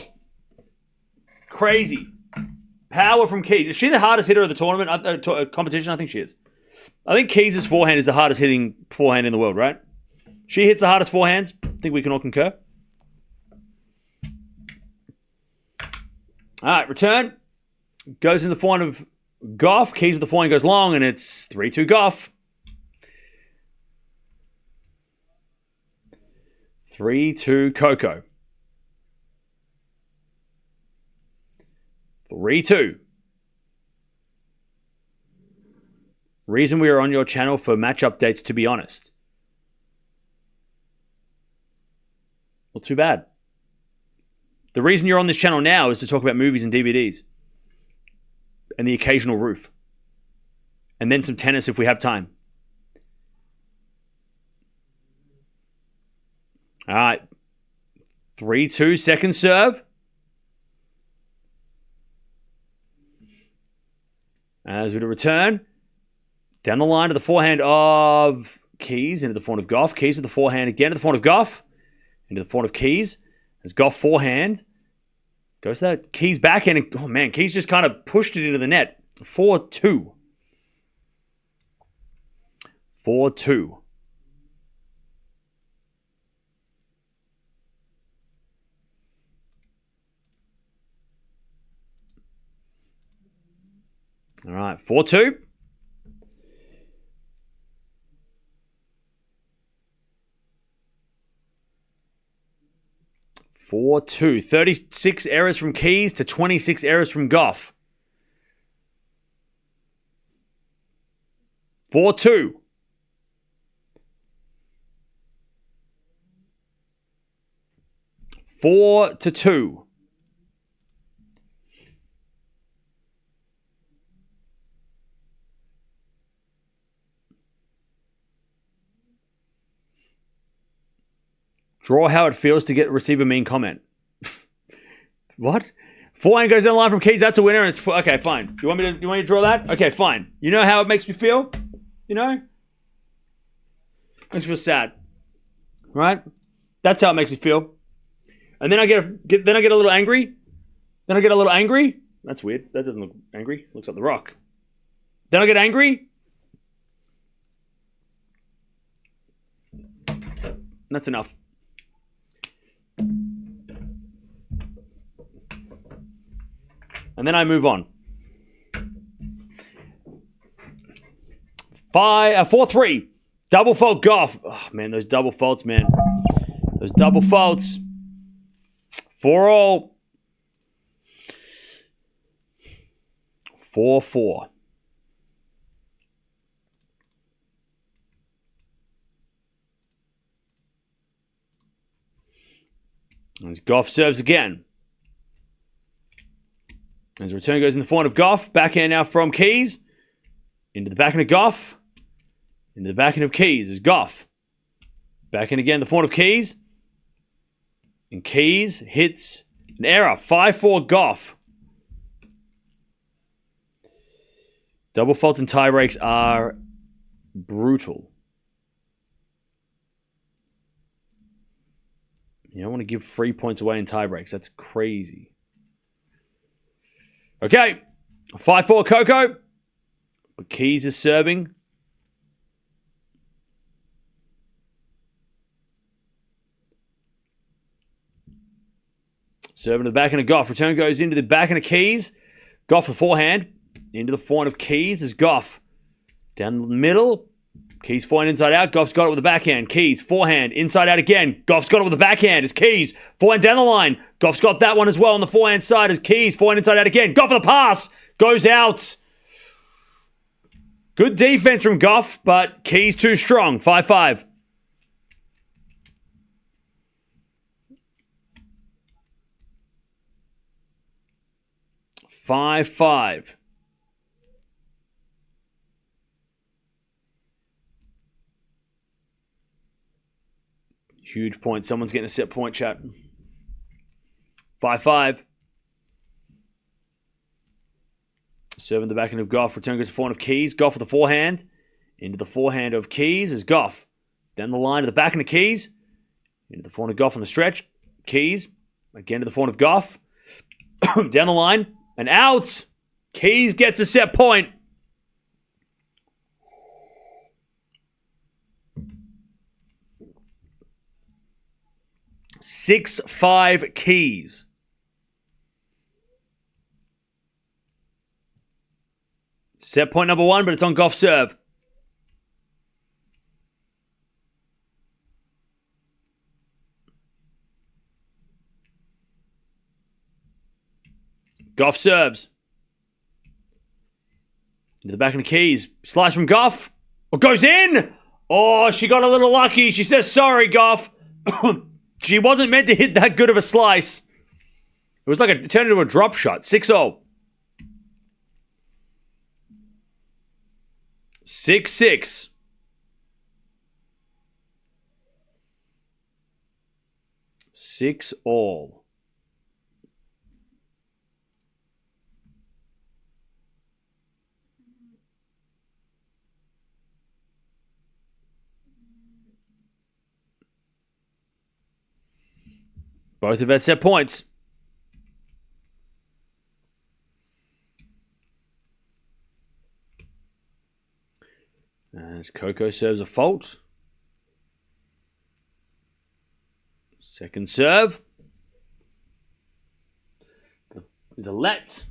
Crazy. Power from Keys. Is she the hardest hitter of the tournament competition? I think she is. I think Keys' forehand is the hardest hitting forehand in the world, right? She hits the hardest forehands. I think we can all concur. All right, return. Goes in the forehand of Gauff. Keys with the forehand goes long, and it's 3-2 Gauff. 3-2 Coco. 3-2. Reason we are on your channel for match updates, to be honest. Well, too bad. The reason you're on this channel now is to talk about movies and DVDs. And the occasional roof. And then some tennis if we have time. All right. 3-2 second serve. As we return. Down the line to the forehand of Keys. Into the forehand of Gauff. Keys with the forehand again to the forehand of Gauff. Into the forehand of Keys. As Gauff forehand. Goes to that Keys backhand. And, oh, man. Keys just kind of pushed it into the net. 4-2. 4-2. All right. 4-2. 4-2. 36 errors from Keys to 26 errors from Gauff. 4-2. Four to 2. Draw how it feels to receive a mean comment. What? Forehand goes down the line from Keys. That's a winner. And it's okay, fine. You want me to draw that? Okay, fine. You know how it makes me feel? You know? Makes me feel sad. Right? That's how it makes me feel. And then I get a little angry. Then I get a little angry. That's weird. That doesn't look angry. Looks like The Rock. Then I get angry. That's enough. And then I move on. 4-3. Double fault Gauff. Oh, man, those double faults, man. Those double faults. 4-all. 4-4. As Gauff serves again. As the return goes in the forehand of Gauff. Backhand now from Keys. Into the backhand of Gauff. Into the backhand of Keys as Gauff. Backhand again, the forehand of Keys. And Keys hits an error. 5-4 Gauff. Double faults and tie breaks are brutal. You don't want to give 3 points away in tie breaks. That's crazy. Okay. 5-4 Coco. But Keys is serving. Serving to the backhand of Gauff. Return goes into the backhand of Keys. Gauff the forehand. Into the forehand of Keys is Gauff. Down the middle. Keys forehand inside out. Gauff's got it with the backhand. Keys forehand inside out again. Gauff's got it with the backhand. It's Keys forehand down the line. Gauff's got that one as well on the forehand side as Keys forehand inside out again. Gauff for the pass. Goes out. Good defense from Gauff, but Keys too strong. 5-5. Five. Huge point. Someone's getting a set point, chat. 5-5. Serving the backhand of Gauff. Return goes to forehand of Keys. Gauff with the forehand. Into the forehand of Keys is Gauff. Down the line to the backhand of Keys. Into the forehand of Gauff on the stretch. Keys. Again to the forehand of Gauff. Down the line. And out. Keys gets a set point. Six, 5 Keys. Set point number 1, but it's on Gauff's serve. Gauff serves. Into the back of the Keys. Slice from Gauff. Oh, goes in! Oh, she got a little lucky. She says, sorry, Gauff. She wasn't meant to hit that good of a slice. It was like it turned into a drop shot. 6-0. 6-6. Six all. Both have had set points. As Coco serves a fault. Second serve. Is a let.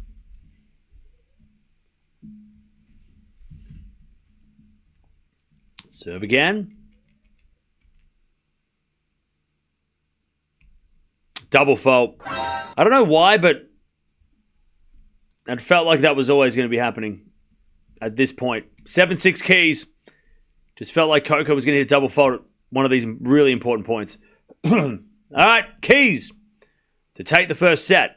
Serve again. Double fault. I don't know why, but it felt like that was always going to be happening at this point. 7-6 Keys. Just felt like Coco was going to hit a double fault at one of these really important points. All right, Keys to take the first set.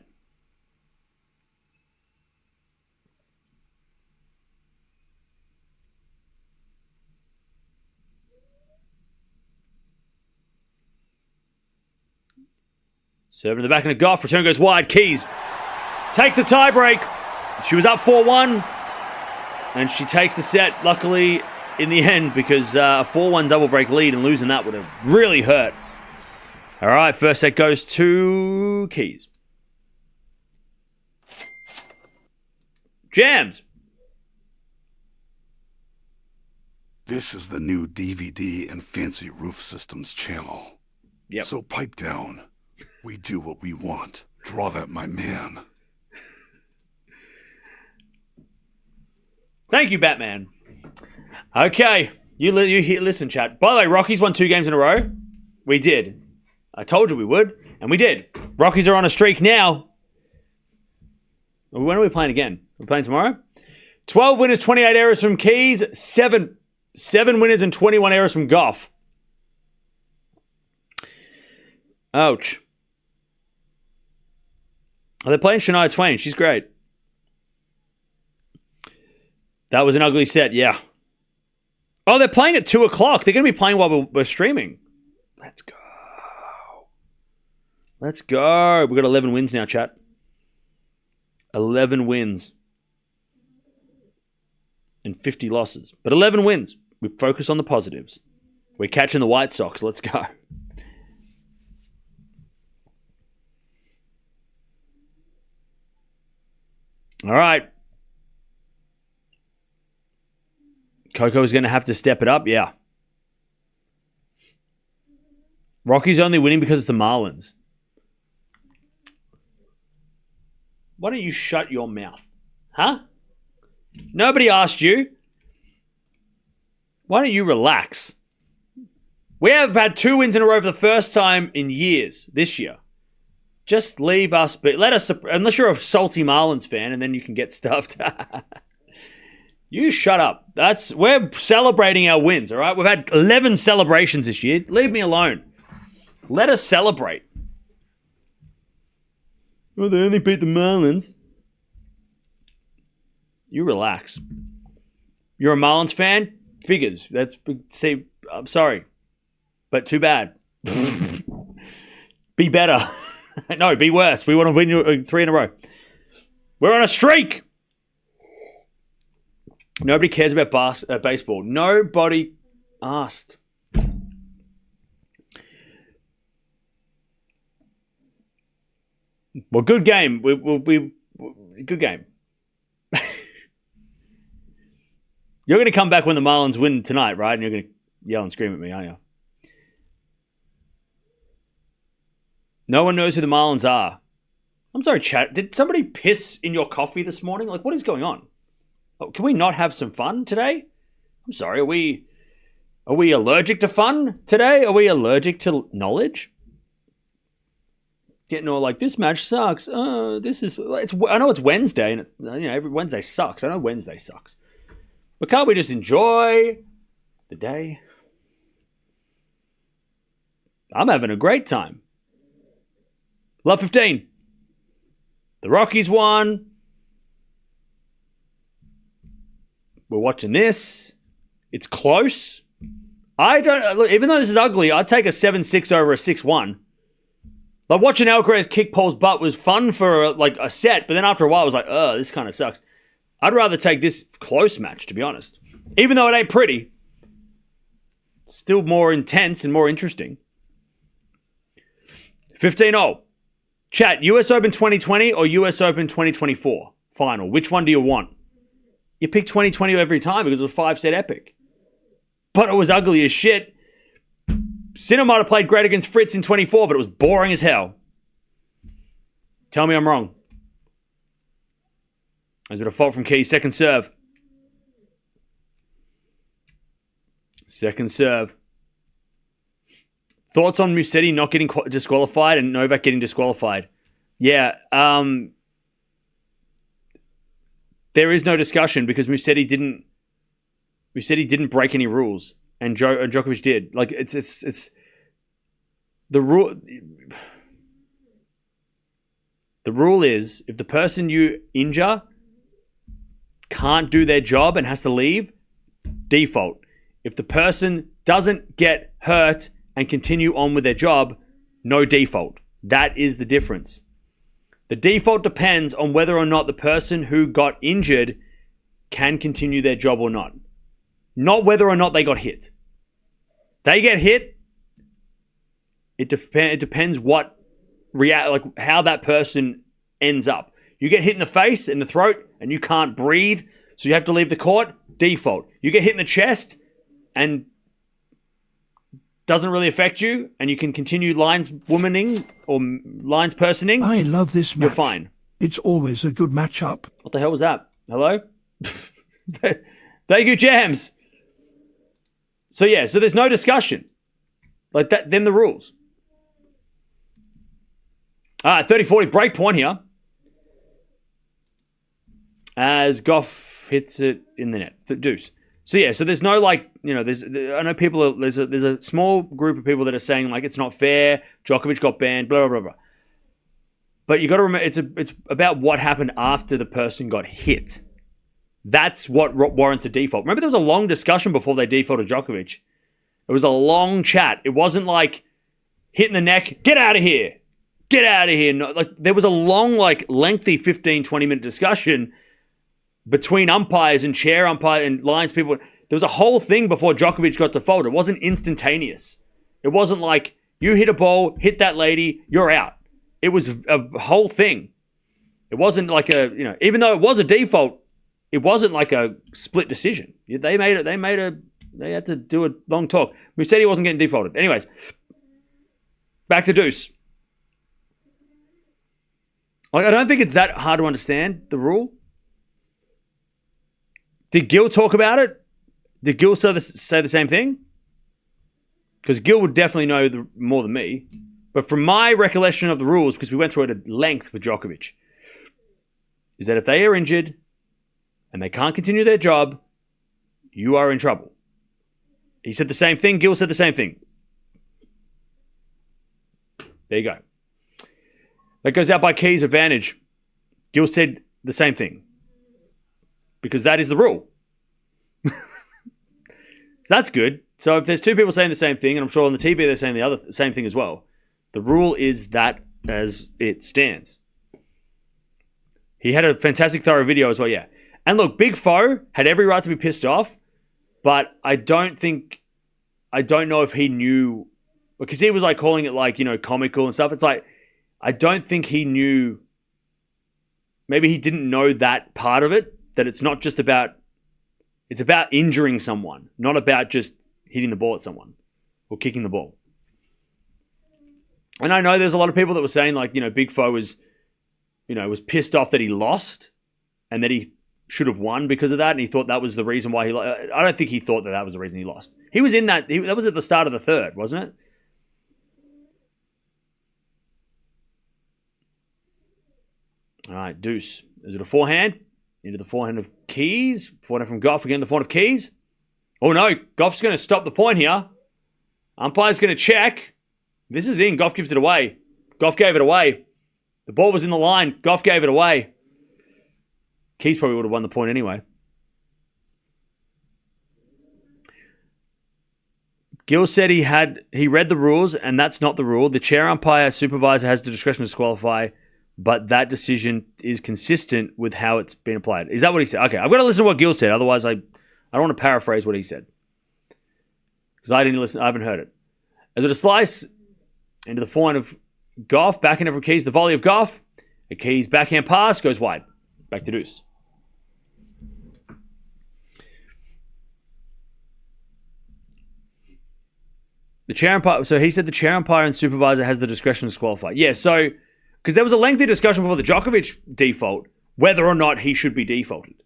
Serving the back of the Gauff. Return goes wide. Keys takes the tie break. She was up 4-1. And she takes the set, luckily, in the end, because a 4-1 double break lead and losing that would have really hurt. All right, first set goes to Keys. Jams.
This is the new DVD and Fancy Roof Systems channel.
Yep.
So pipe down. We do what we want. Draw that, my man.
Thank you, Batman. Okay, you listen, chat. By the way, Rockies won 2 games in a row. We did. I told you we would, and we did. Rockies are on a streak now. When are we playing again? We're playing tomorrow? 12 winners, 28 errors from Keys. 7 winners and 21 errors from Gauff. Ouch. Oh, they're playing Shania Twain. She's great. That was an ugly set, yeah. Oh, they're playing at 2 o'clock. They're going to be playing while we're streaming. Let's go. Let's go. We've got 11 wins now, chat. 11 wins. And 50 losses. But 11 wins. We focus on the positives. We're catching the White Sox. Let's go. All right. Coco is going to have to step it up. Yeah. Rocky's only winning because it's the Marlins. Why don't you shut your mouth? Huh? Nobody asked you. Why don't you relax? We have had 2 wins in a row for the first time in years this year. Just leave us be. Let us, unless you're a salty Marlins fan, and then you can get stuffed. You shut up. We're celebrating our wins, all right? We've had 11 celebrations this year. Leave me alone. Let us celebrate. Oh, they only beat the Marlins. You relax. You're a Marlins fan? Figures. See, I'm sorry. But too bad. Be better. No, be worse. We want to win 3 in a row. We're on a streak. Nobody cares about baseball. Nobody asked. Well, good game. Good game. You're going to come back when the Marlins win tonight, right? And you're going to yell and scream at me, aren't you? No one knows who the Marlins are. I'm sorry, chat. Did somebody piss in your coffee this morning? Like, what is going on? Oh, can we not have some fun today? I'm sorry. Are we allergic to fun today? Are we allergic to knowledge? Getting all like, this match sucks. I know it's Wednesday, and every Wednesday sucks. I know Wednesday sucks. But can't we just enjoy the day? I'm having a great time. Love 15. The Rockies won. We're watching this. It's close. Even though this is ugly, I'd take a 7-6 over a 6-1. Like, watching Alcaraz kick Paul's butt was fun for a set, but then after a while, I was like, this kind of sucks. I'd rather take this close match, to be honest. Even though it ain't pretty, it's still more intense and more interesting. 15-0. Chat, US Open 2020 or US Open 2024 final? Which one do you want? You pick 2020 every time because it was a 5-set epic. But it was ugly as shit. Sinner might have played great against Fritz in 24, but it was boring as hell. Tell me I'm wrong. There's a bit of fault from Keys. Second serve. Second serve. Thoughts on Musetti not getting disqualified and Novak getting disqualified? Yeah. There is no discussion because Musetti didn't break any rules and Djokovic did. Like, it's the rule. The rule is if the person you injure can't do their job and has to leave, default. If the person doesn't get hurt and continue on with their job, no default. That is the difference. The default depends on whether or not the person who got injured can continue their job or not. Not whether or not they got hit. They get hit, it depends how that person ends up. You get hit in the face, in the throat, and you can't breathe, so you have to leave the court, default. You get hit in the chest and doesn't really affect you, and you can continue lines womaning or lines personing.
I love this match.
You're fine.
It's always a good matchup.
What the hell was that? Hello? Thank you, Jams. So there's no discussion. Like that, then the rules. All right, 30-40 break point here. As Gauff hits it in the net. Deuce. So there's no I know people, there's a small group of people that are saying like it's not fair, Djokovic got banned, blah, blah, blah, blah. But you got to remember, it's about what happened after the person got hit. That's what warrants a default. Remember, there was a long discussion before they defaulted Djokovic. It was a long chat. It wasn't like hit in the neck, get out of here. Get out of here. No, like, there was a long, lengthy 15, 20-minute discussion between umpires and chair umpire and lines people. There was a whole thing before Djokovic got to fold. It wasn't instantaneous. It wasn't like, you hit a ball, hit that lady, you're out. It was a whole thing. It wasn't like even though it was a default, it wasn't like a split decision. They had to do a long talk. Musetti wasn't getting defaulted. Anyways, back to deuce. I don't think it's that hard to understand, the rule. Did Gil talk about it? Did Gil say the same thing? Because Gil would definitely know more than me. But from my recollection of the rules, because we went through it at length with Djokovic, is that if they are injured and they can't continue their job, you are in trouble. He said the same thing. Gil said the same thing. There you go. That goes out by Keys' advantage. Gil said the same thing. Because that is the rule. So that's good. So if there's two people saying the same thing, and I'm sure on the TV they're saying the same thing as well, the rule is that as it stands. He had a fantastic thorough video as well, yeah. And look, Big Foe had every right to be pissed off, but I don't know if he knew, because he was calling it comical and stuff. It's I don't think he knew, maybe he didn't know that part of it, that it's not just about, it's about injuring someone, not about just hitting the ball at someone or kicking the ball. And I know there's a lot of people that were saying Big Foe was pissed off that he lost and that he should have won because of that. And he thought that was the reason why he lost. I don't think he thought that was the reason he lost. He was in that. That was at the start of the third, wasn't it? All right, deuce. Is it a forehand? Into the forehand of Keys. Forehand from Gauff. Again, the forehand of Keys. Oh, no. Gauff's going to stop the point here. Umpire's going to check. This is in. Gauff gives it away. Gauff gave it away. The ball was in the line. Gauff gave it away. Keys probably would have won the point anyway. Gil said he read the rules, and that's not the rule. The chair umpire supervisor has the discretion to disqualify, but that decision is consistent with how it's been applied. Is that what he said? Okay, I've got to listen to what Gil said. Otherwise, I don't want to paraphrase what he said. Because I didn't listen. I haven't heard it. As it a slice into the forehand of Gauff, backhand from Keys, the volley of Gauff. A Keys backhand pass goes wide. Back to deuce. The chair umpire. So he said the chair umpire and supervisor has the discretion to disqualify. Yeah, so because there was a lengthy discussion before the Djokovic default whether or not he should be defaulted.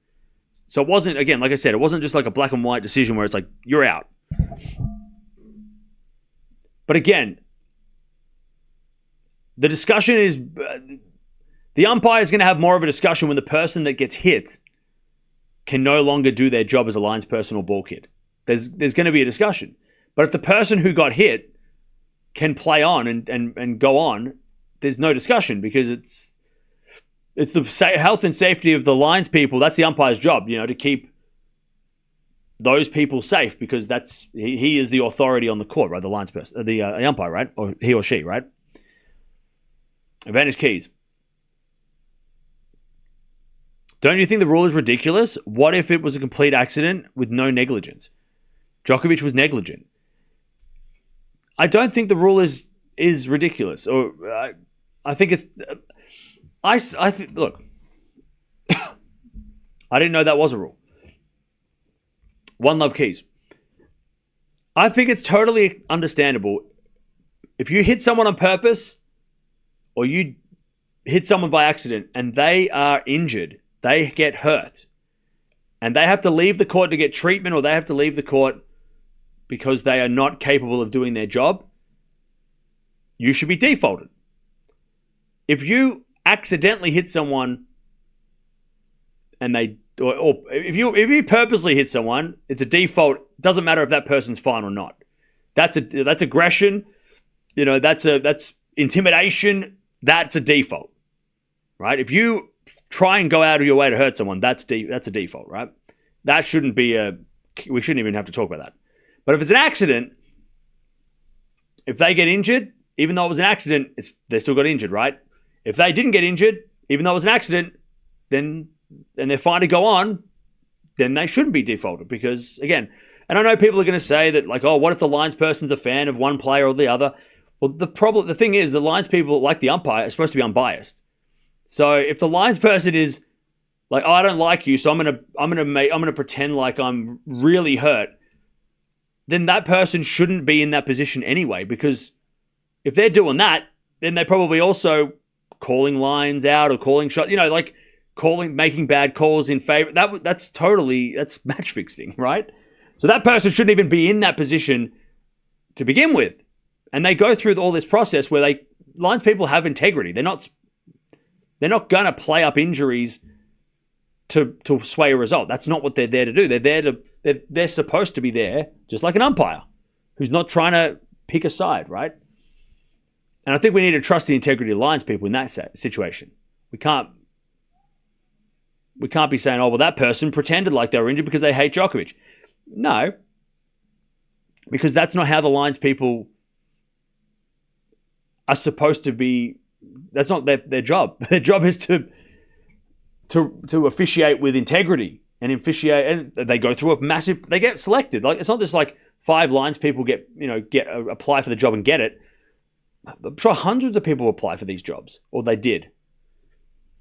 So it wasn't, again, like I said, it wasn't just a black and white decision where it's you're out. But again, the discussion is, the umpire is going to have more of a discussion when the person that gets hit can no longer do their job as a linesperson or ball kid. There's going to be a discussion. But if the person who got hit can play on and go on, there's no discussion because it's the health and safety of the lines people. That's the umpire's job, to keep those people safe because he is the authority on the court, right? The lines person, the umpire, right? Or he or she, right? Advantage Keys. Don't you think the rule is ridiculous? What if it was a complete accident with no negligence? Djokovic was negligent. I don't think the rule is ridiculous. Or I think it's. I think. Look, I didn't know that was a rule. One love Keys. I think it's totally understandable if you hit someone on purpose, or you hit someone by accident, and they are injured. They get hurt. And they have to leave the court to get treatment, or they have to leave the court because they are not capable of doing their job. You should be defaulted. If you accidentally hit someone and or if you purposely hit someone, it's a default. It doesn't matter if that person's fine or not. That's aggression. That's intimidation. That's a default. right? If you try and go out of your way to hurt someone, that's a default, right? That shouldn't be we shouldn't even have to talk about that. But if it's an accident, if they get injured, even though it was an accident, they still got injured, right? If they didn't get injured, even though it was an accident, then and they're fine to go on, then they shouldn't be defaulted because, again, and I know people are going to say that, like, oh, what if the lines person's a fan of one player or the other? Well, the thing is, the lines people, like the umpire, are supposed to be unbiased. So if the lines person is like, oh, I don't like you, so I'm gonna pretend like I'm really hurt, then that person shouldn't be in that position anyway, because if they're doing that, then they're probably also calling lines out or calling shots, like making bad calls in favor. That's match fixing, right? So that person shouldn't even be in that position to begin with. And they go through all this process where lines people have integrity. They're not gonna play up injuries to sway a result. That's not what they're there to do. They're supposed to be there, just like an umpire, who's not trying to pick a side, right? And I think we need to trust the integrity of lines people in that situation. We can't be saying, oh, well, that person pretended like they were injured because they hate Djokovic. No, because that's not how the lines people are supposed to be. That's not their job. Their job is to officiate with integrity and officiate, and they go through they get selected. Like, it's not just like 5 lines people apply for the job and get it. I'm sure hundreds of people apply for these jobs, or they did.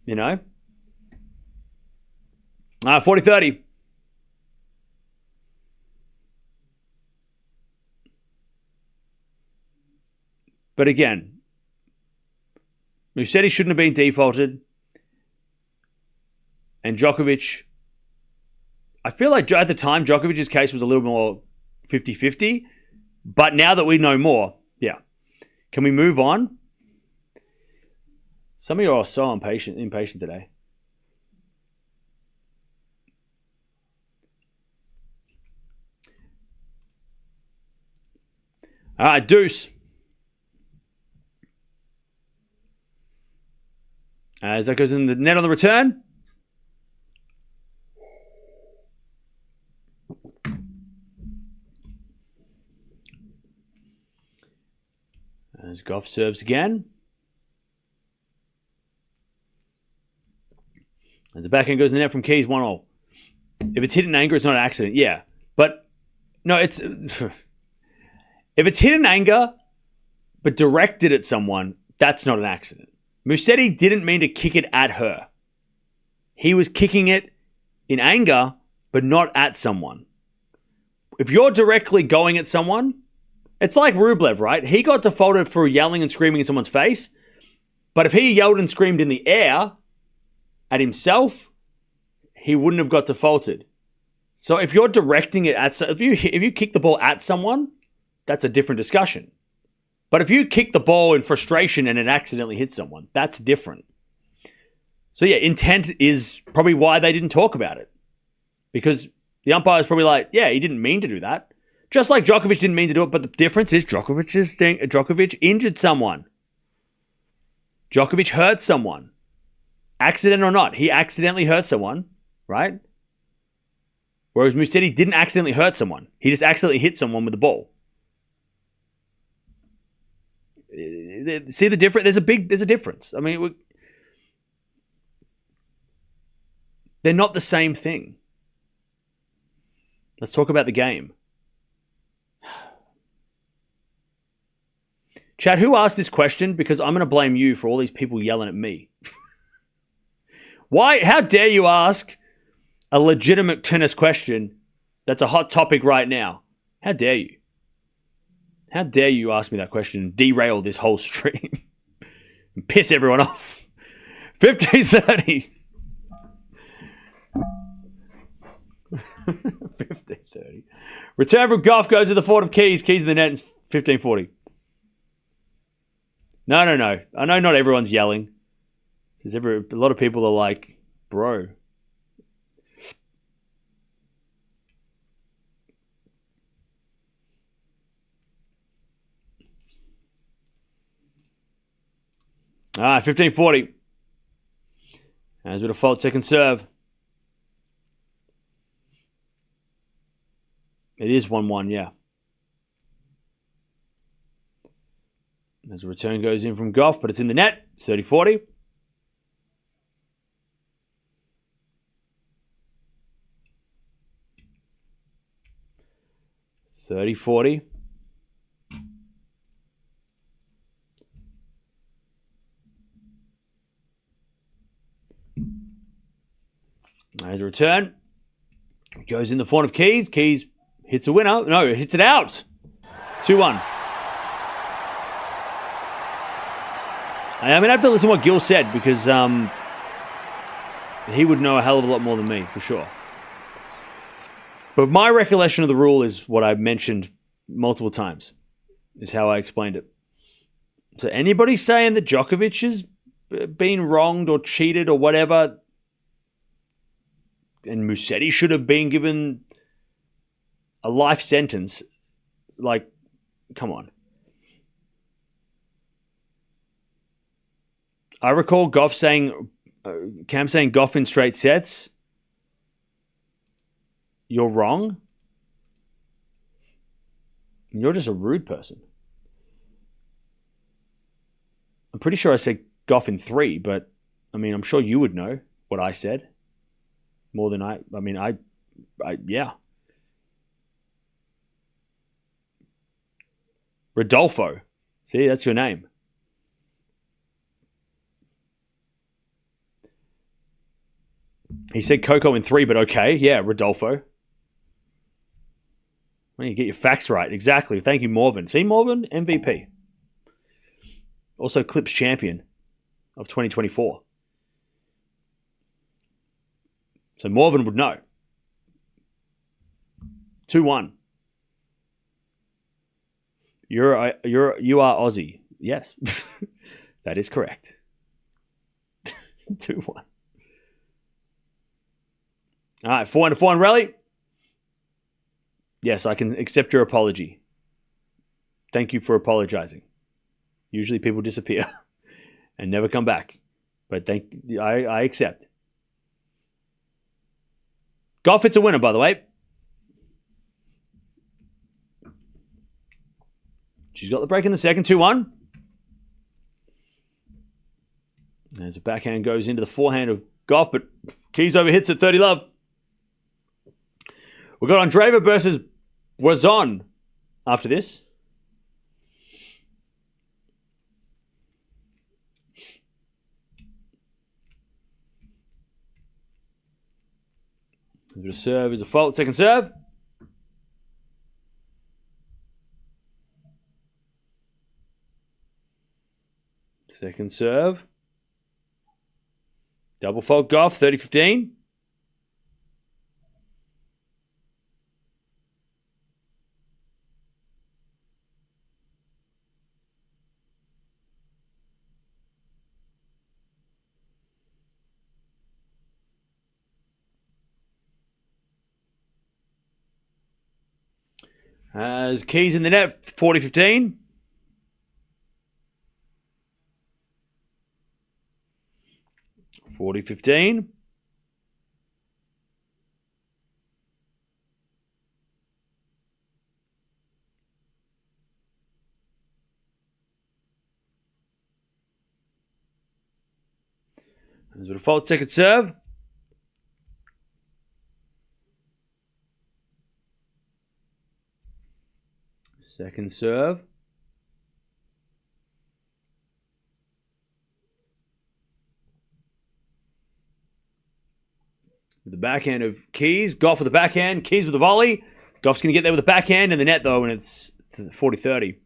40-30. But again, Musetti shouldn't have been defaulted. And Djokovic, I feel like at the time, Djokovic's case was a little more 50-50. But now that we know more, yeah. Can we move on? Some of you are so impatient today. All right, deuce. As that goes in the net on the return. As Gauff serves again. As the backhand goes in the net from Keys, 1-0. If it's hit in anger, it's not an accident. Yeah. But, no, it's... if it's hit in anger, but directed at someone, that's not an accident. Musetti didn't mean to kick it at her. He was kicking it in anger, but not at someone. If you're directly going at someone, it's like Rublev, right? He got defaulted for yelling and screaming in someone's face, but if he yelled and screamed in the air at himself, he wouldn't have got defaulted. So if you're directing it at, if you kick the ball at someone, that's a different discussion. But if you kick the ball in frustration and it accidentally hits someone, that's different. So yeah, intent is probably why they didn't talk about it. Because the umpire's probably like, yeah, he didn't mean to do that. Just like Djokovic didn't mean to do it, but the difference is Djokovic injured someone. Djokovic hurt someone. Accident or not, he accidentally hurt someone, right? Whereas Musetti didn't accidentally hurt someone. He just accidentally hit someone with the ball. See the difference? There's a difference. I mean, they're not the same thing. Let's talk about the game. Chad, who asked this question? Because I'm going to blame you for all these people yelling at me. Why? How dare you ask a legitimate tennis question that's a hot topic right now? How dare you? How dare you ask me that question and derail this whole stream and piss everyone off? 15-30. 15-30. Return from Gauff goes to the fort of Keys. Keys in the net, 15-40. No. I know not everyone's yelling. Because a lot of people are like, bro. All right, 15-40. As with a fault second serve. It is 1-1, yeah. As a return goes in from Gauff, but it's in the net. 30-40. As a return. Goes in the front of Keys. Keys hits a winner. No, hits it out. 2-1. I mean, I have to listen to what Gil said because he would know a hell of a lot more than me, for sure. But my recollection of the rule is what I've mentioned multiple times, is how I explained it. So anybody saying that Djokovic has been wronged or cheated or whatever, and Musetti should have been given a life sentence, like, come on. I recall Cam saying Gauff in straight sets. You're wrong. You're just a rude person. I'm pretty sure I said Gauff in 3, but I mean, I'm sure you would know what I said more than I mean, yeah. Rodolfo. See, that's your name. He said Coco in 3, but okay. Yeah, Rodolfo. Well, you get your facts right. Exactly. Thank you, Morvan. See, Morvan, MVP. Also, Clips champion of 2024. So Morvan would know. 2-1. You are Aussie. Yes. That is correct. 2-1. All right, 4-4 rally. Yes, I can accept your apology. Thank you for apologizing. Usually people disappear and never come back. But I accept. Gauff hits a winner, by the way. She's got the break in the second, 2-1. As a backhand goes into the forehand of Gauff, but Keys overhits at 30 love. We've got Andreeva versus Wazon after this. A bit of serve is a fault. Second serve. Second serve. Double fault Gauff, 30-15. As Keys in the net, 40-15. There's a default second serve. Second serve. With the backhand of Keys. Gauff with the backhand. Keys with the volley. Gauff's going to get there with the backhand in the net, though, and it's 40-30.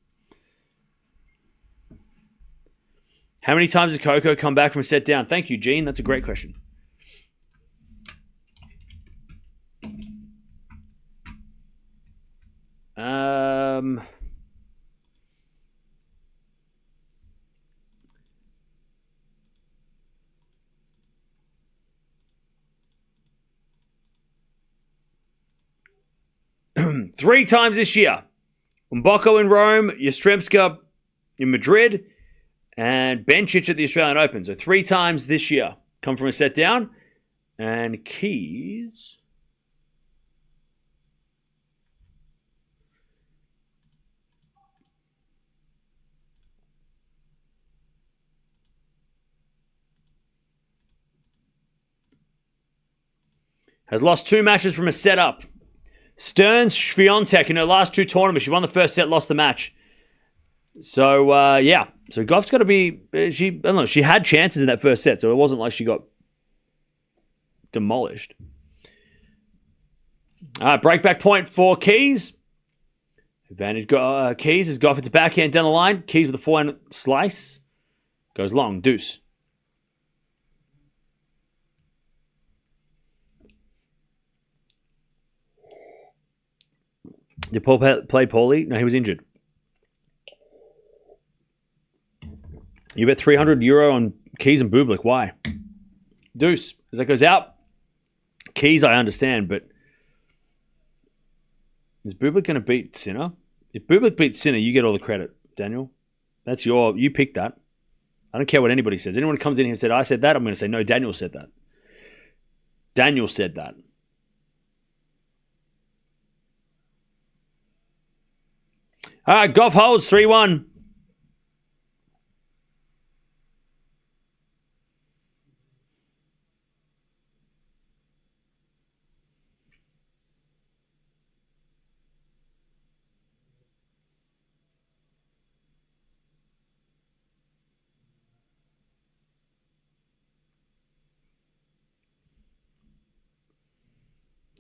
How many times has Coco come back from a set down? Thank you, Gene. That's a great question. Three times this year. Mboko in Rome, Yastremska in Madrid, and Bencic at the Australian Open. So 3 times this year. come from a set down. And Keys has lost 2 matches from a setup. Stearns Swiatek in her last 2 tournaments. She won the first set, lost the match. So, yeah. So, Gauff's got to be... I don't know. She had chances in that first set, so it wasn't like she got demolished. Breakback point for Keys. Advantage Keys as Gauff hits a backhand down the line. Keys with a forehand slice. Goes long. Deuce. Did Paul play poorly? No, he was injured. You bet €300 on Keys and Bublik. Why? Deuce. As that goes out. Keys, I understand, but is Bublik going to beat Sinner? If Bublik beats Sinner, you get all the credit, Daniel. That's you picked that. I don't care what anybody says. Anyone comes in here and said, I said that, I'm going to say, no, Daniel said that. Daniel said that. All right, Gauff holds 3-1.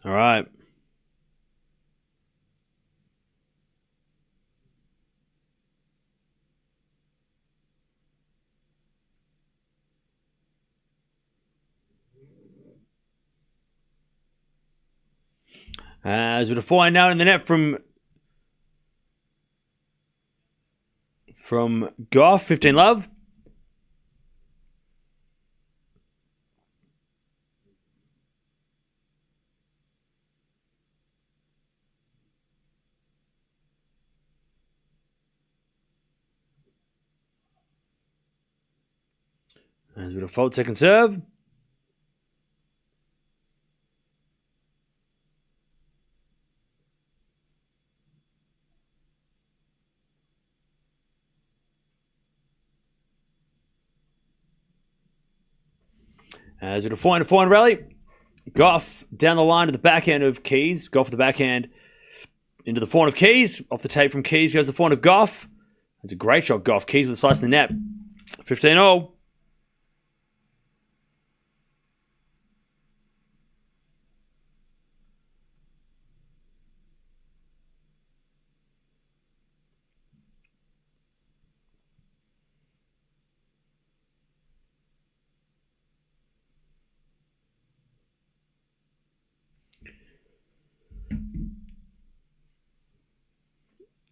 All right. As with a forehand now in the net from Gauff, 15-love. As with a fault second serve. As with a forehand rally. Gauff down the line to the backhand of Keys. Gauff with the backhand into the forehand of Keys. Off the tape from Keys goes the forehand of Gauff. That's a great shot, Gauff. Keys with a slice in the net. 15-0.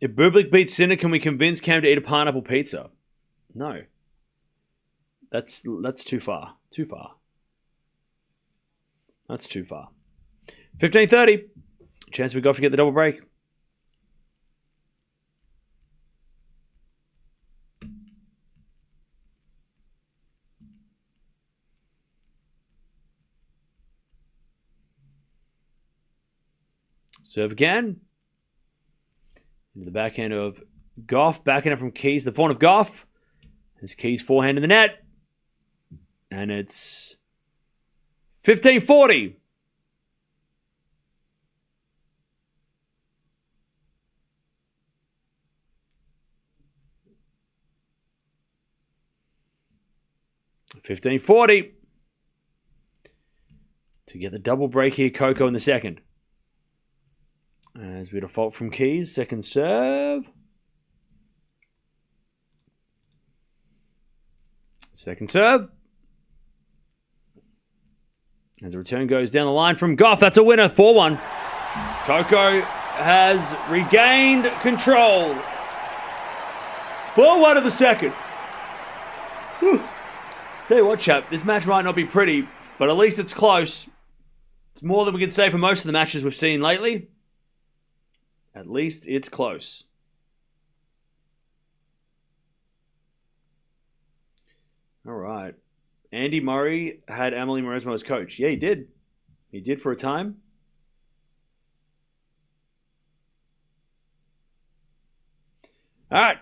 If Bublik beats Sinner, can we convince Cam to eat a pineapple pizza? No. That's too far. Too far. That's too far. 15:30. Chance for Gauff to get the double break. Serve again. Into the backhand of Gauff. Backhand from Keys. The forehand of Gauff. There's Keys' forehand in the net. And it's 15:40. $15.40 to get the double break here. Coco in the second. As we had a fault from Keys. Second serve. Second serve. As the return goes down the line from Gauff. That's a winner. 4-1. Coco has regained control. 4-1 of the second. Whew. Tell you what, chap. This match might not be pretty, but at least it's close. It's more than we can say for most of the matches we've seen lately. At least it's close. All right. Andy Murray had Emily Mauresmo as coach. Yeah, he did. He did for a time. All right.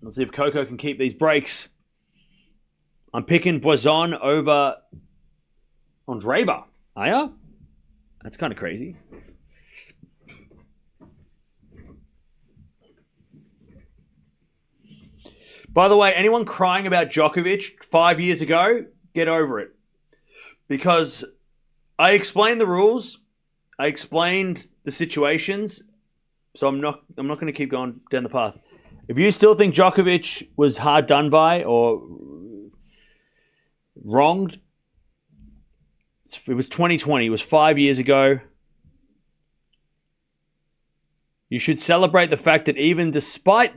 Let's see if Coco can keep these breaks. I'm picking Boison over Andreeva. Are ya? That's kind of crazy. By the way, anyone crying about Djokovic 5 years ago, get over it. Because I explained the rules. I explained the situations. So I'm not going to keep going down the path. If you still think Djokovic was hard done by or wronged, it was 2020. It was 5 years ago. You should celebrate the fact that even despite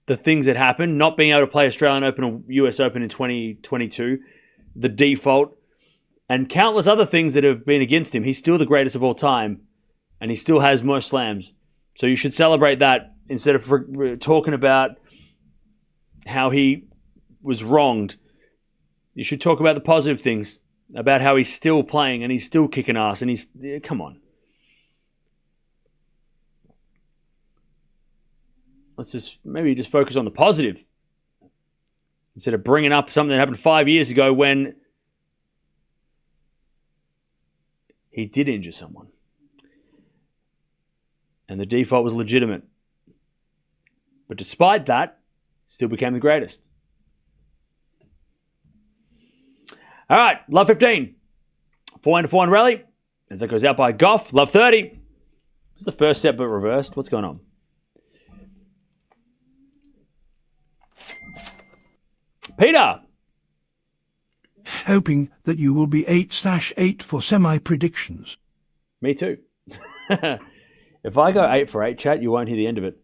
the things that happened, not being able to play Australian Open or US Open in 2022, the default, and countless other things that have been against him, he's still the greatest of all time, and he still has most slams. So you should celebrate that instead of talking about how he was wronged. You should talk about the positive things, about how he's still playing and he's still kicking ass, and he's... Come on. Let's just focus on the positive instead of bringing up something that happened 5 years ago when he did injure someone. And the default was legitimate. But despite that, still became the greatest. All right, love 15. 4-4 rally. As that goes out by Gauff. Love 30. This is the first set but reversed. What's going on? Peter.
Hoping that you will be 8/8 for semi-predictions.
Me too. If I go 8 for 8, chat, you won't hear the end of it.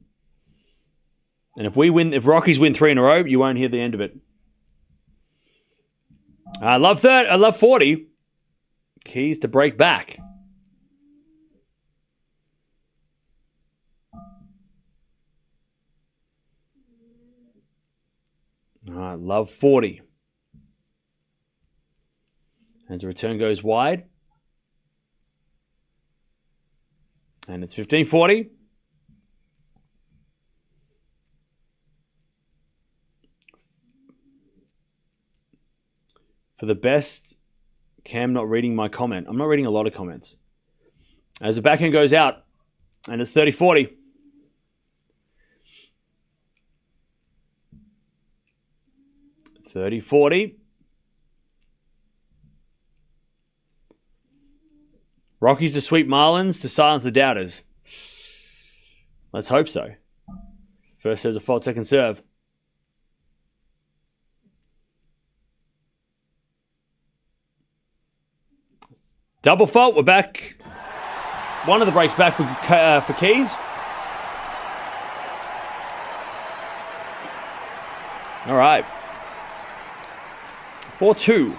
And if Rockies win 3 in a row, you won't hear the end of it. I love 40. Keys to break back. All right, love 40. As the return goes wide. And it's 15-40. For the best, Cam not reading my comment. I'm not reading a lot of comments. As the backhand goes out, and it's 30-40. Rockies to sweep Marlins to silence the doubters. Let's hope so. First serve's a fault, second serve. Double fault. We're back. One of the breaks back for Keys. All right. 4-2.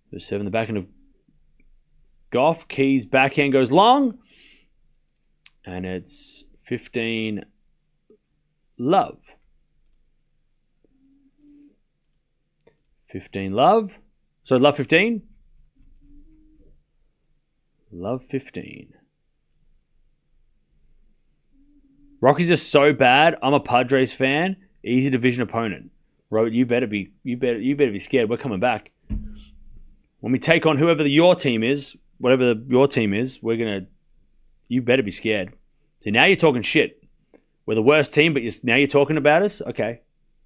There's 7 in the backhand of Gauff. Keys backhand goes long. And it's 15 love. 15 love. So love 15. Love 15. Rockies are so bad. I'm a Padres fan. Easy division opponent. Robert, you better be scared. We're coming back. When we take on whoever your team is, whatever your team is, you better be scared. So now you're talking shit. We're the worst team, but now you're talking about us? Okay.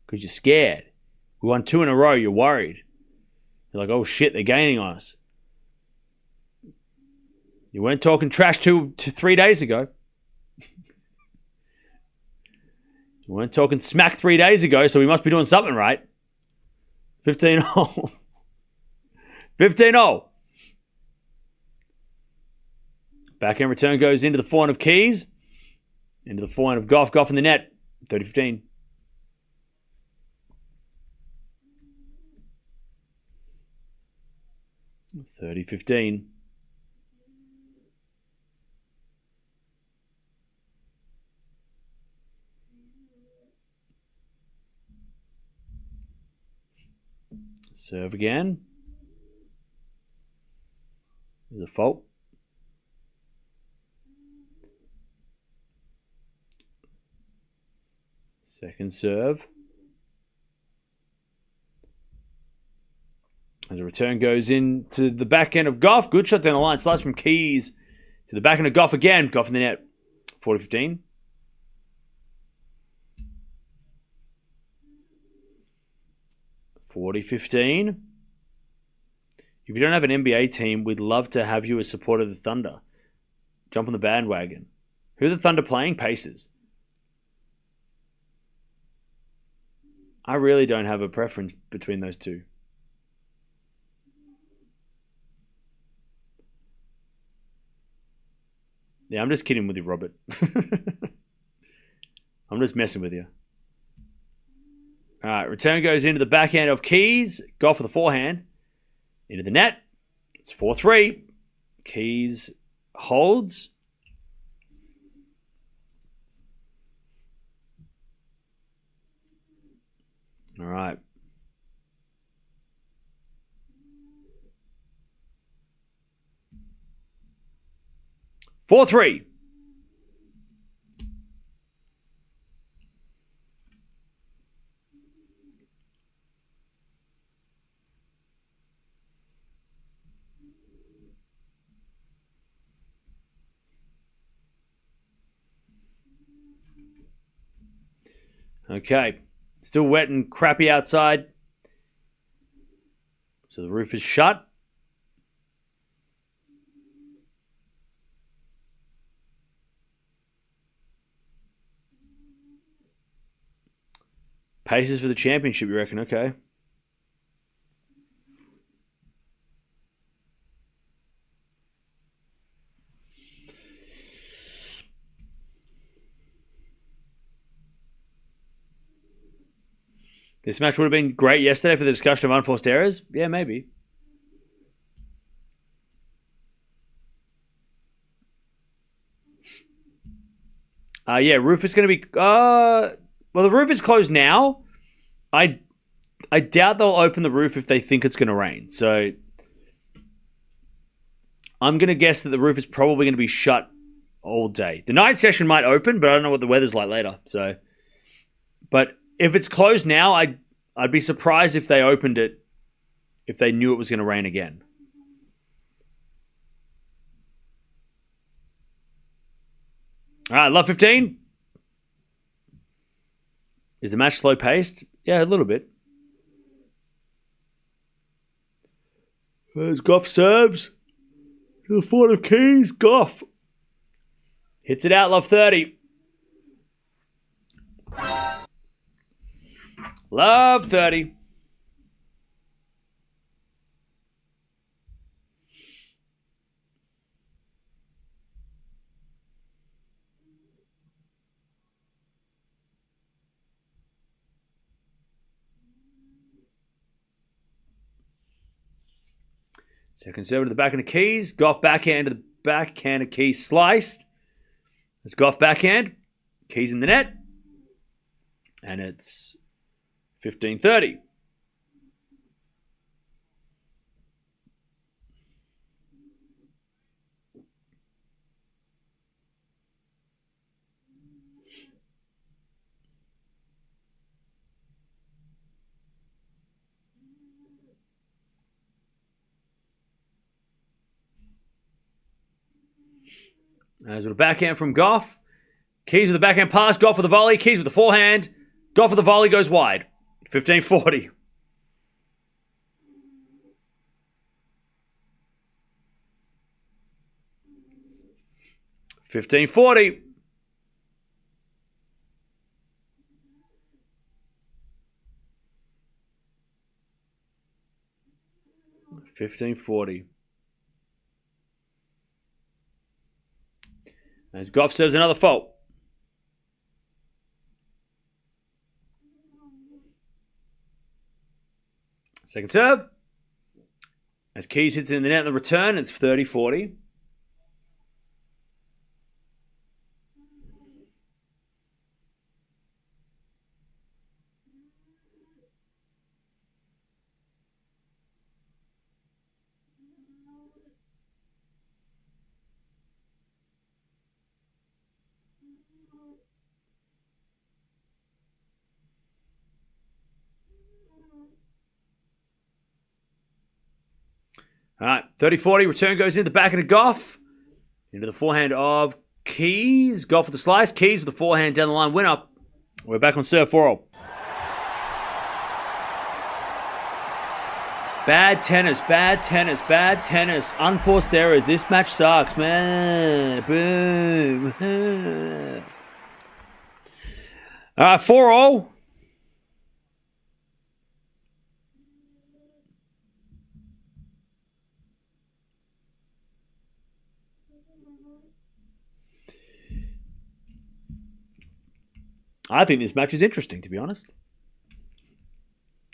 Because you're scared. We won 2 in a row. You're worried. You're like, oh shit, they're gaining on us. You weren't talking trash 3 days ago. You weren't talking smack 3 days ago, so we must be doing something right. 15-0. 15-0. Backhand return goes into the forehand of Keys. Into the forehand of Gauff. Gauff in the net. 30-15. Serve again. There's a fault. Second serve. As a return goes in to the back end of Gauff. Good shot down the line. Slice from Keys to the back end of Gauff again. Gauff in the net. 40-15. $40-15. If you don't have an NBA team, we'd love to have you as supporter of the Thunder. Jump on the bandwagon. Who are the Thunder playing? Pacers. I really don't have a preference between those two. Yeah, I'm just kidding with you, Robert. I'm just messing with you. All right, return goes into the backhand of Keys. Gauff with the forehand. Into the net. It's 4-3. Keys holds. All right. Four-three. Okay. Still wet and crappy outside. So the roof is shut. Paces for the championship, you reckon? Okay. This match would have been great yesterday for the discussion of unforced errors. Yeah, maybe. Yeah, roof is going to be... well, the roof is closed now. I doubt they'll open the roof if they think it's going to rain. So I'm going to guess that the roof is probably going to be shut all day. The night session might open, but I don't know what the weather's like later. So, but if it's closed now, I'd be surprised if they opened it if they knew it was going to rain again. All right, love 15. Is the match slow paced? Yeah, a little bit. There's Gauff serves. To the fort of Keys. Gauff hits it out, love 30. Love 30. Second serve to the back of the Keys. Gauff backhand to the backhand of Keys sliced. It's Gauff backhand. Keys in the net. And it's 15-30. As with a backhand from Gauff. Keys with the backhand pass. Gauff with the volley. Keys with the forehand. Gauff with the volley goes wide. 15-40. $15-40. $15-40. As Gauff serves another fault. Second serve. As Keys hits it in the net on the return, it's 30-40. All right, 30-40. Return goes in the back of the Gauff. Into the forehand of Keys. Gauff with the slice. Keys with the forehand down the line. Win up. We're back on serve 4-all. Bad tennis, bad tennis, bad tennis. Unforced errors. This match sucks, man. Boom. All right, 4-all. I think this match is interesting, to be honest.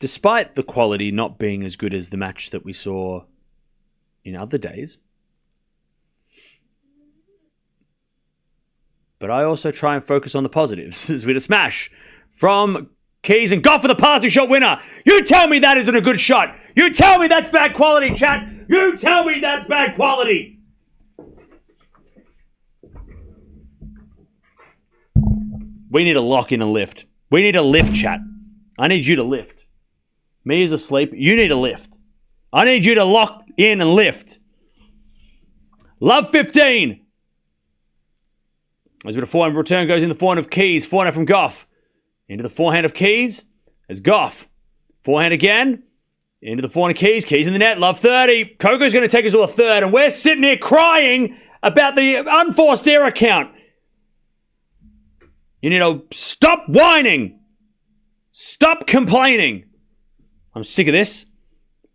Despite the quality not being as good as the match that we saw in other days. But I also try and focus on the positives. As with a smash from Keys and Gauff for the passing shot winner. You tell me that isn't a good shot. You tell me that's bad quality, chat. You tell me that's bad quality. We need to lock in a lift. We need a lift, chat. I need you to lift. Me is asleep. You need a lift. I need you to lock in and lift. Love 15. As with a forehand return goes in the forehand of Keys. Forehand from Gauff. Into the forehand of Keys. As Gauff. Forehand again. Into the forehand of Keys. Keys in the net. Love 30. Coco's going to take us to a third. And we're sitting here crying about the unforced error count. You need to stop whining. Stop complaining. I'm sick of this.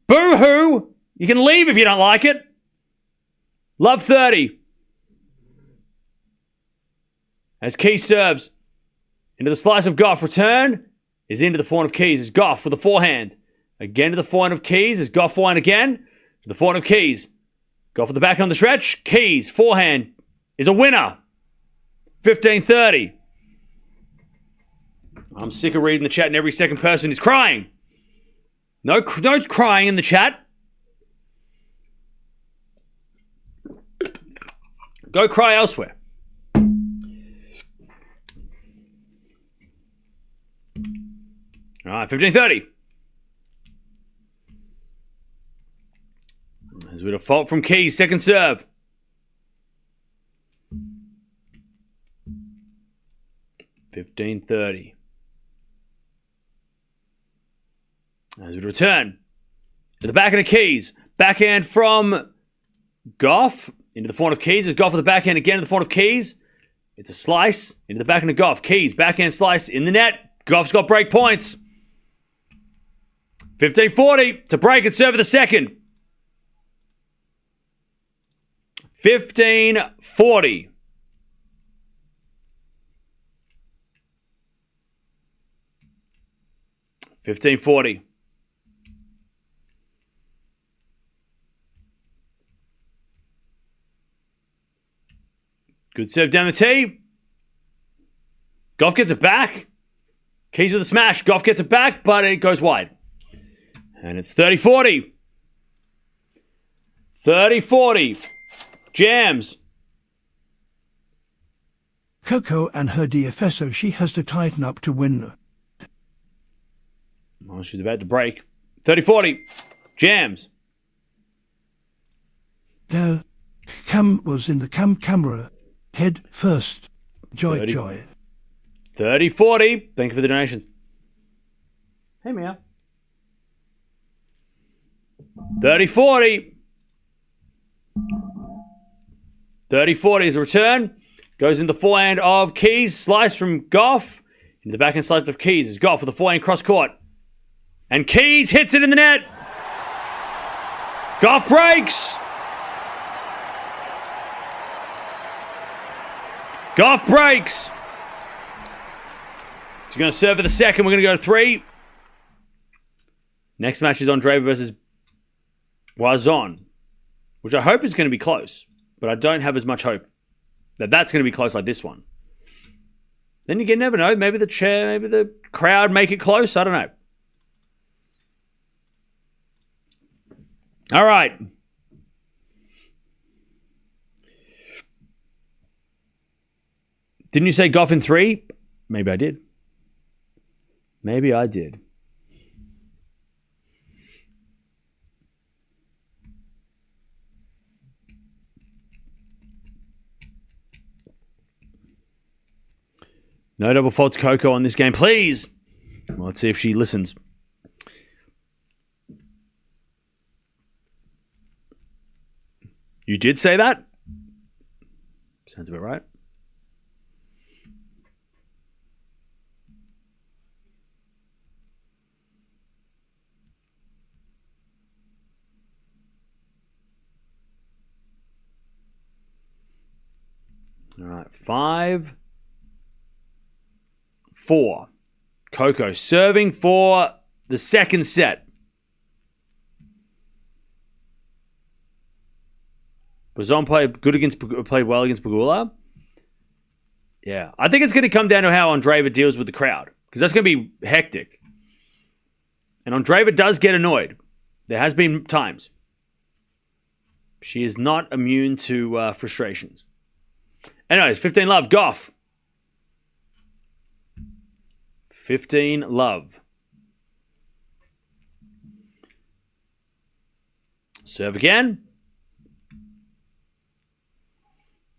Boo-hoo. You can leave if you don't like it. Love 30. As Keys serves. Into the slice of Gauff. Return is into the forehand of Keys. As Gauff with the forehand. Again to the forehand of Keys. As Gauff forehand again. To the forehand of Keys. Gauff at the backhand on the stretch. Keys forehand is a winner. 15-30. I'm sick of reading the chat and every second person is crying. No crying in the chat. Go cry elsewhere. All right, 15-30. As with a fault from Keys, second serve. 15-30. As we return to the backhand of Keys. Backhand from Gauff. Into the forehand of Keys. As Gauff with the backhand again to the forehand of Keys. It's a slice. Into the backhand of Gauff. Keys. Backhand slice in the net. Gauff's got break points. 15-40 to break and serve for the second. 15-40. Good serve down the tee. Gauff gets it back. Keys with a smash. Gauff gets it back, but it goes wide. And it's 30-40. 30-40. Jams.
Coco and her DFSO, she has to tighten up to win.
Well, she's about to break. 30-40. Jams.
The cam was in the camera. Head first. Joy,
30.
joy.
30-40. Thank you for the donations. Hey, Mia. 30-40. 30-40 is a return. Goes in the forehand of Keys. Slice from Gauff. Into the backhand slice of Keys. Is Gauff with the forehand cross court. And Keys hits it in the net. Gauff breaks. Gauff breaks. He's going to serve for the second. We're going to go to 3. Next match is Andreeva versus Boison, which I hope is going to be close, but I don't have as much hope that that's going to be close like this one. Then you never know. Maybe the crowd make it close. I don't know. All right. Didn't you say Gauff in 3? Maybe I did. Maybe I did. No double faults Coco on this game, please. Well, let's see if she listens. You did say that? Sounds about right. All right, 5-4. Coco serving for the second set. Boison played well against Pegula. Yeah, I think it's going to come down to how Andreeva deals with the crowd, because that's going to be hectic. And Andreeva does get annoyed. There has been times. She is not immune to frustrations. Anyways, 15 love, Gauff. 15 love. Serve again.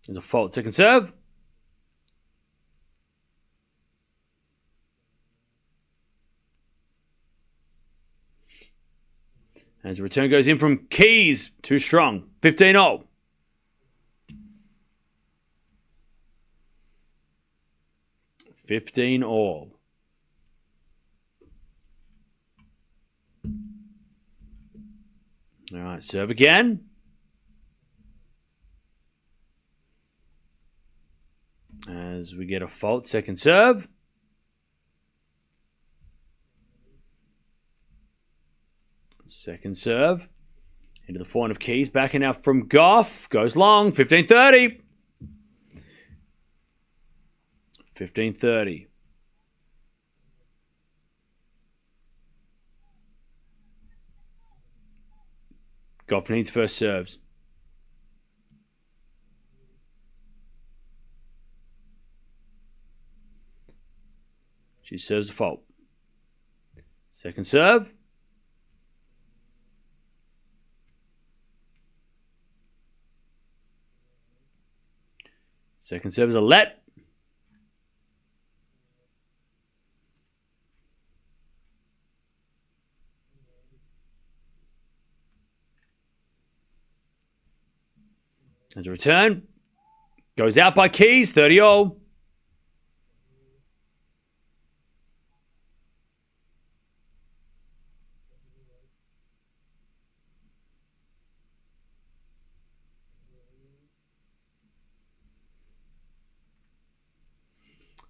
There's a fault. Second serve. As the return goes in from Keys. Too strong. 15-0. $15 all. All right, serve again. As we get a fault, second serve. Second serve. Into the forehand of Keys. Backing out from Gauff. Goes long. 15-30. 15-30. Gauff needs first serves. She serves a fault. Second serve. Second serve is a let. As a return, goes out by Keys, 30-0.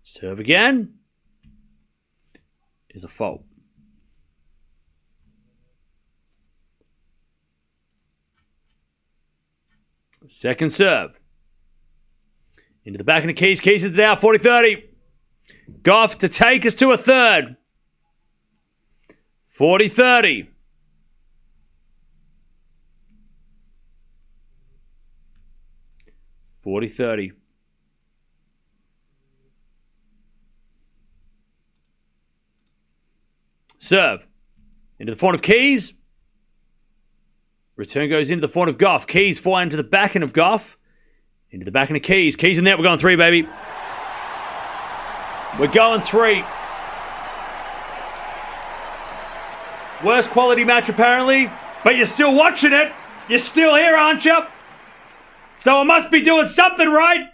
Serve again. Is a fault. Second serve. Into the back of the Keys. Keys is down, 40-30. Gauff to take us to a third. 40-30. Serve. Into the front of Keys. Return goes into the front of Gauff. Keys forehand to the backhand of Gauff. Into the backhand of Keys. Keys in there. We're going 3, baby. We're going 3. Worst quality match, apparently. But you're still watching it. You're still here, aren't you? So I must be doing something right.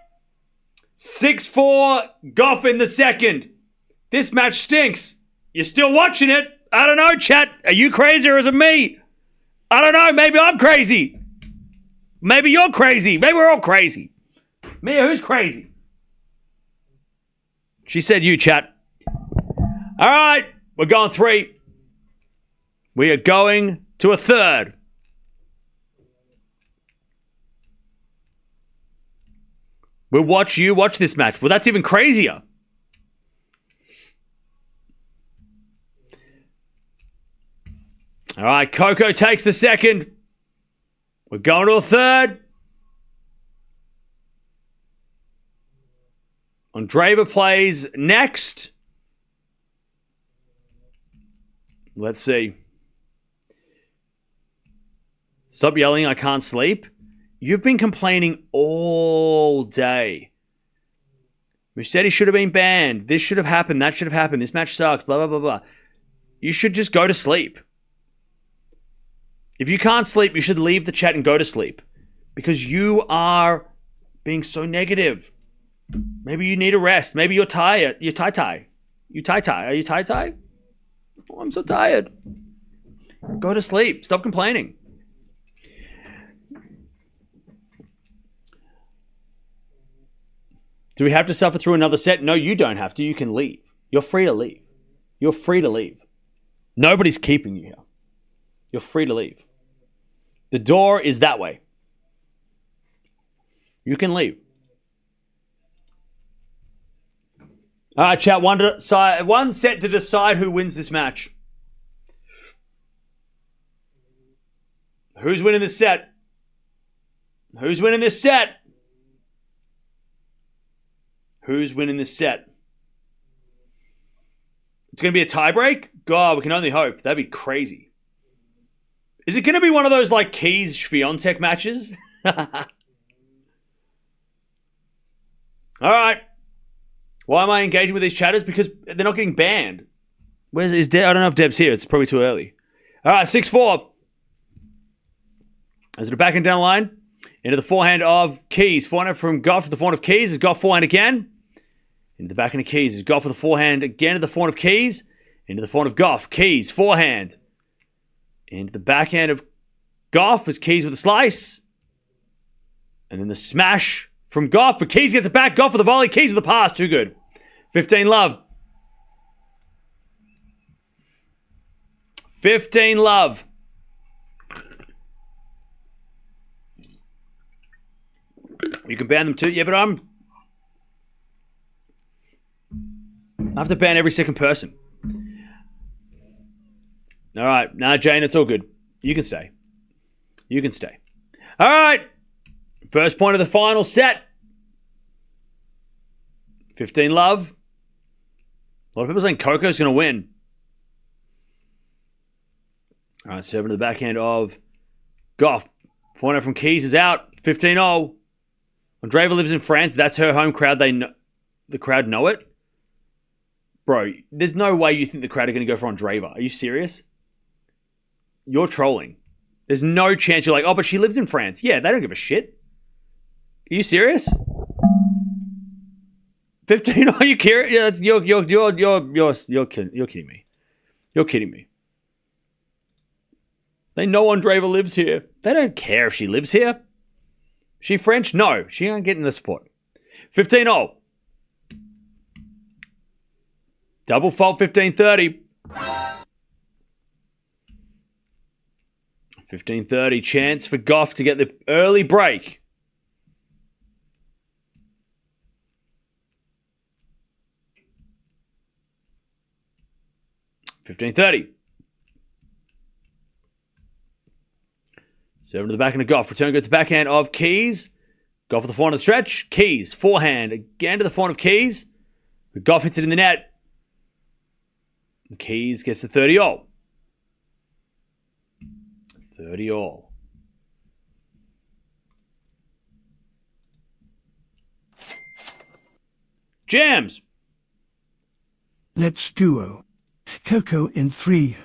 6-4. Gauff in the second. This match stinks. You're still watching it. I don't know, chat. Are you crazy or is it me? I don't know. Maybe I'm crazy. Maybe you're crazy. Maybe we're all crazy. Mia, who's crazy? She said you, chat. All right. We're going 3. We are going to a third. We'll watch you watch this match. Well, that's even crazier. All right, Coco takes the second. We're going to a third. Andreeva plays next. Let's see. Stop yelling, I can't sleep. You've been complaining all day. Musetti should have been banned. This should have happened. That should have happened. This match sucks. Blah, blah, blah, blah. You should just go to sleep. If you can't sleep, you should leave the chat and go to sleep. Because you are being so negative. Maybe you need a rest. Maybe you're tired. You're tie-tie. You tie-tie. Are you tie-tie? Oh, I'm so tired. Go to sleep. Stop complaining. Do we have to suffer through another set? No, you don't have to. You can leave. You're free to leave. You're free to leave. Nobody's keeping you here. You're free to leave. The door is that way. You can leave. All right, chat. One set to decide who wins this match. Who's winning this set? Who's winning this set? Who's winning this set? It's going to be a tiebreak? God, we can only hope. That'd be crazy. Is it going to be one of those like Keys Swiatek matches? All right. Why am I engaging with these chatters? Because they're not getting banned. Is Deb? I don't know if Deb's here. It's probably too early. All right, 6-4. Is it a backhand down line? Into the forehand of Keys. Forehand from Gauff to the forehand of Keys. Is Gauff forehand again? Into the backhand of Keys. Is Gauff with the forehand again to the forehand of Keys. Into the forehand of Gauff. Keys, forehand. Into the backhand of Gauff is Keys with a slice. And then the smash from Gauff. But Keys gets it back. Gauff with the volley. Keys with the pass. Too good. 15-love. 15-love. You can ban them too. Yeah, but I have to ban every second person. All right. Nah, Jane, it's all good. You can stay. You can stay. All right. First point of the final set. 15-love. A lot of people saying Coco's going to win. All right, serving to the backhand of Gauff. Forehand from Keys is out. 15-0. Andreeva lives in France. That's her home crowd. The crowd know it. Bro, there's no way you think the crowd are going to go for Andreeva. Are you serious? You're trolling. There's no chance you're like, oh, but she lives in France. Yeah, they don't give a shit. Are you serious? 15? Are you kidding? Yeah, you're kidding me. You're kidding me. They know Andreeva lives here. They don't care if she lives here. She French? No, she ain't getting the support. 15-0. Double fault 15-30. 15-30. Chance for Gauff to get the early break. $15-30. Serve to the backhand of Gauff. Return goes to the backhand of Keys. Gauff with the forehand of the stretch. Keys, forehand. Again to the forehand of Keys. Gauff hits it in the net. And Keys gets the 30-all. 30-all. Jams.
Let's duo. Coco in 3.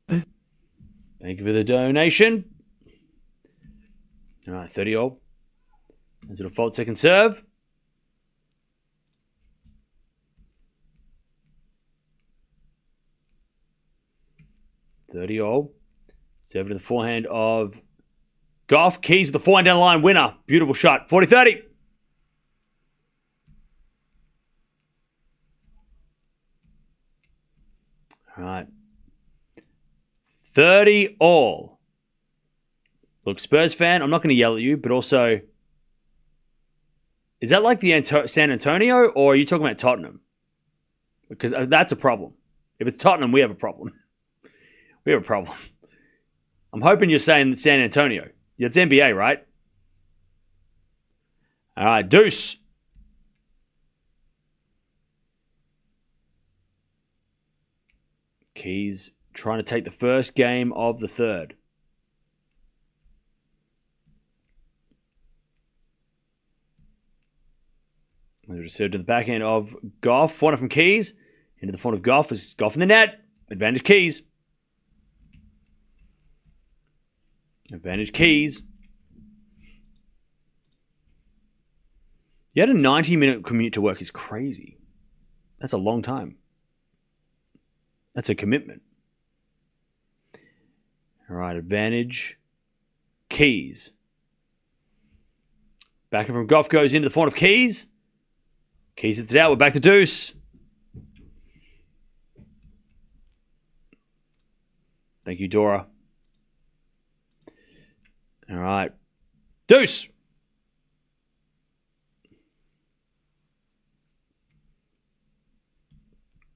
Thank you for the donation. All right, 30-all. Is it a fault second serve? $30-all. Serve to the forehand of Gauff. Keys with the forehand down the line. Winner. Beautiful shot. 40-30. All right. 30 all. Look, Spurs fan, I'm not going to yell at you, but also, is that like the San Antonio, or are you talking about Tottenham? Because that's a problem. If it's Tottenham, we have a problem. We have a problem. I'm hoping you're saying San Antonio. It's NBA, right? All right, deuce. Keys trying to take the first game of the third. Served to the backhand of Gauff. Corner from Keys. Into the front of Gauff. Is Gauff in the net. Advantage Keys. Advantage Keys. You had a 90-minute commute to work is crazy. That's a long time. That's a commitment. All right, advantage Keys. Backhand from Gauff goes into the front of Keys. Keys hits it out. We're back to deuce. Thank you, Dora. All right. Deuce.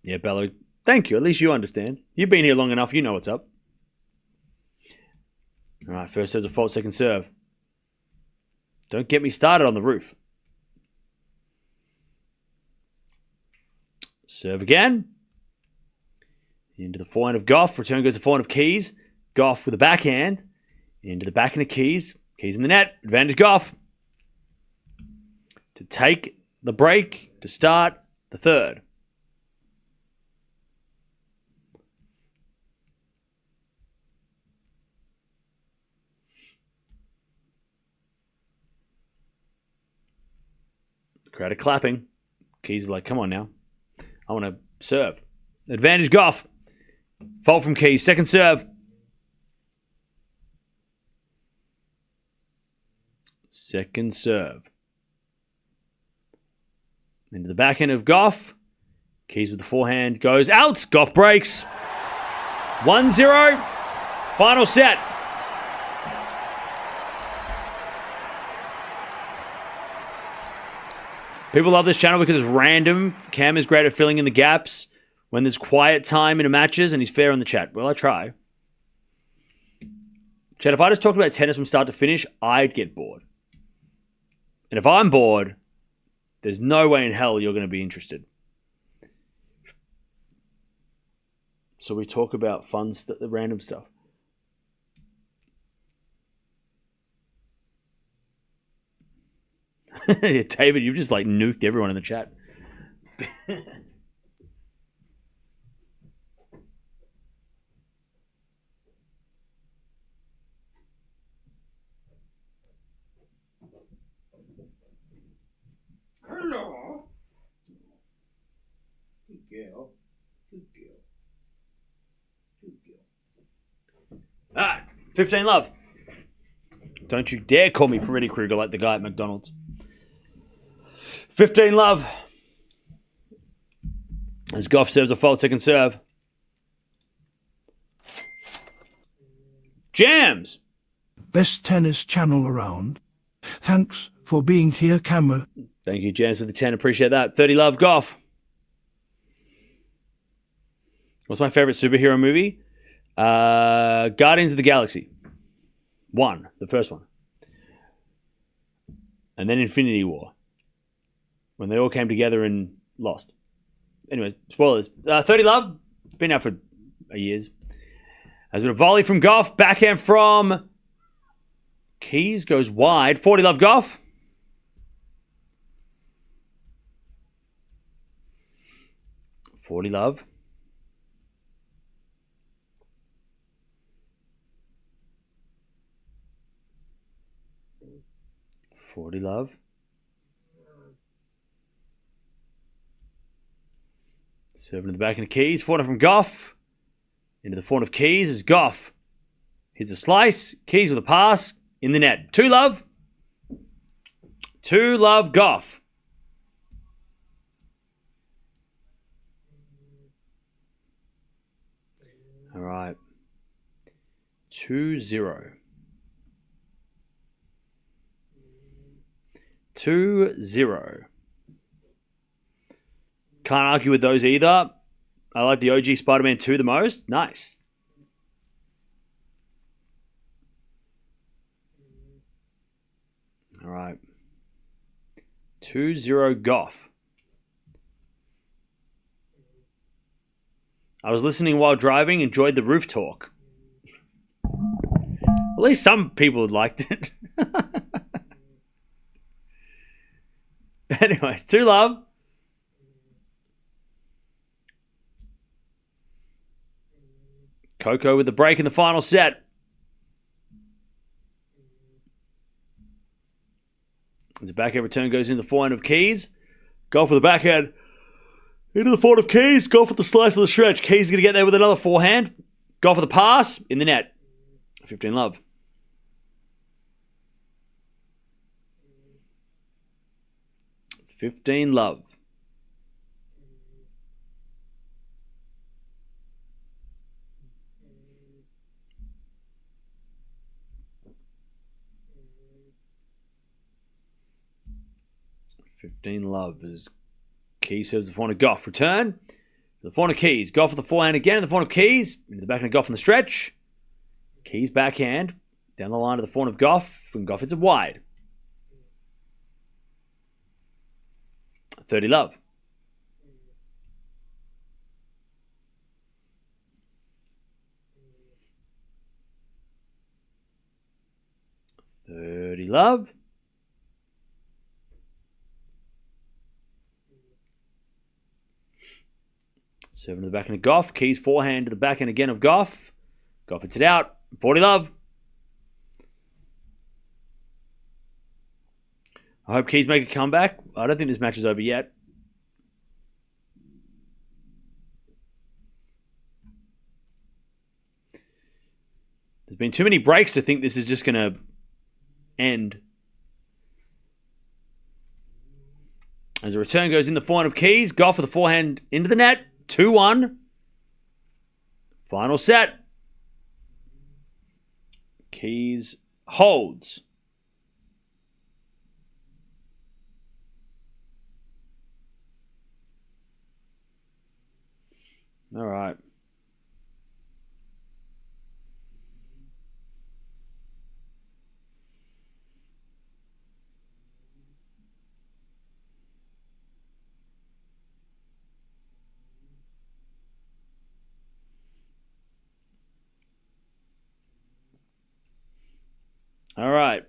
Yeah, Bello. Thank you. At least you understand. You've been here long enough. You know what's up. All right. First serve's a fault. Second serve. Don't get me started on the roof. Serve again. Into the forehand of Gauff. Return goes to the forehand of Keys. Gauff with a backhand. Into the backhand of Keys. Keys in the net. Advantage Gauff. To take the break to start the third. The crowd are clapping. Keys is like, come on now. I want to serve. Advantage Gauff. Fault from Keys. Second serve. Second serve. Into the backhand of Gauff. Keys with the forehand. Goes out. Gauff breaks. 1-0. Final set. People love this channel because it's random. Cam is great at filling in the gaps when there's quiet time in the matches, and he's fair on the chat. Well, I try. Chat, if I just talked about tennis from start to finish, I'd get bored. And if I'm bored, there's no way in hell you're going to be interested. So we talk about fun stuff, the random stuff. David, you've just like nuked everyone in the chat. Hello. Good girl. Good girl. Good girl. All right. 15 love. Don't you dare call me Freddy Krueger like the guy at McDonald's. 15 love. As Gauff serves a fault, second serve. Jams.
Best tennis channel around. Thanks for being here, camera.
Thank you, Jams, for the 10. Appreciate that. 30 love, Gauff. What's my favorite superhero movie? Guardians of the Galaxy. 1, the first one. And then Infinity War. When they all came together and lost. Anyways, spoilers. 30 love. Been out for years. As a volley from Gauff. Backhand from Keys goes wide. 40 love Gauff. $40 love. $40 love. Serving in the back of the Keys. Forehand from Gauff. Into the forehand of Keys is Gauff. Hits a slice. Keys with a pass. In the net. 2 love. 2 love Gauff. All right. 2-0. 2-0. Can't argue with those either. I like the OG Spider-Man 2 the most. Nice. All right. 2-0 Gauff. I was listening while driving, enjoyed the roof talk. At least some people liked it. Anyways, 2-love. Coco with the break in the final set. As the backhand return goes in the forehand of Keys. Go for the backhand. Into the forehand of Keys. Go for the slice of the stretch. Keys is going to get there with another forehand. Go for the pass. In the net. 15-love. $15-love. $15-love as Keys serves the forehand of Gauff. Return. The forehand of Keys. Gauff with the forehand again. The forehand of Keys. Into the backhand of Gauff on the stretch. Keys backhand. Down the line to the forehand of Gauff. And Gauff hits it wide. 30-love. $30-love. Seven to the backhand of Gauff. Keys forehand to the backhand again of Gauff. Gauff hits it out. 40-love. I hope Keys make a comeback. I don't think this match is over yet. There's been too many breaks to think this is just going to end. As a return goes in the forehand of Keys. Gauff with the forehand into the net. 2-1. Final set. Keys holds. All right. All right.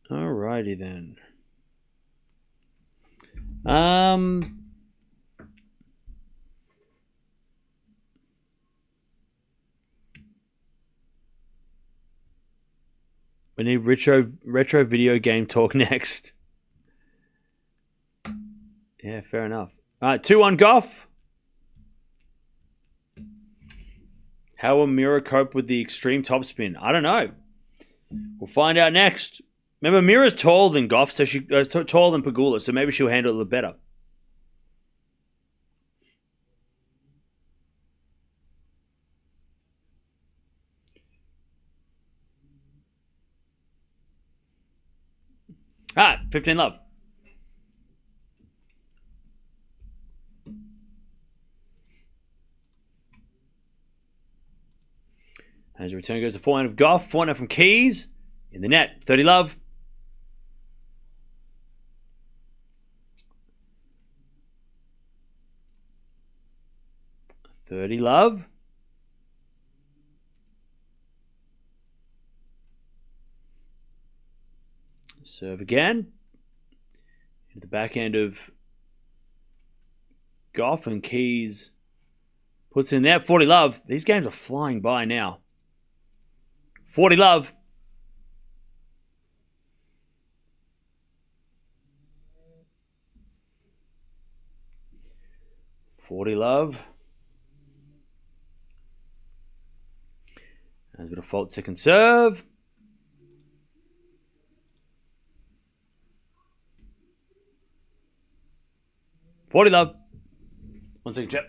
Alrighty then. We need retro video game talk next. Yeah, fair enough. All right, 2-1 Gauff. How will Mirra cope with the extreme topspin? I don't know. We'll find out next. Remember, Mirra's taller than Gauff, so she's taller than Pegula, so maybe she'll handle it a little better. All right, 15-love. As a return goes the forehand of Gauff. Forehand from Keys. In the net. 30-love. 30-love. Serve again. Into the backhand of Gauff, and Keys puts in there. 40-love. These games are flying by now. 40-love. 40 love. There's a bit of fault second serve. $40 love. 1 second check.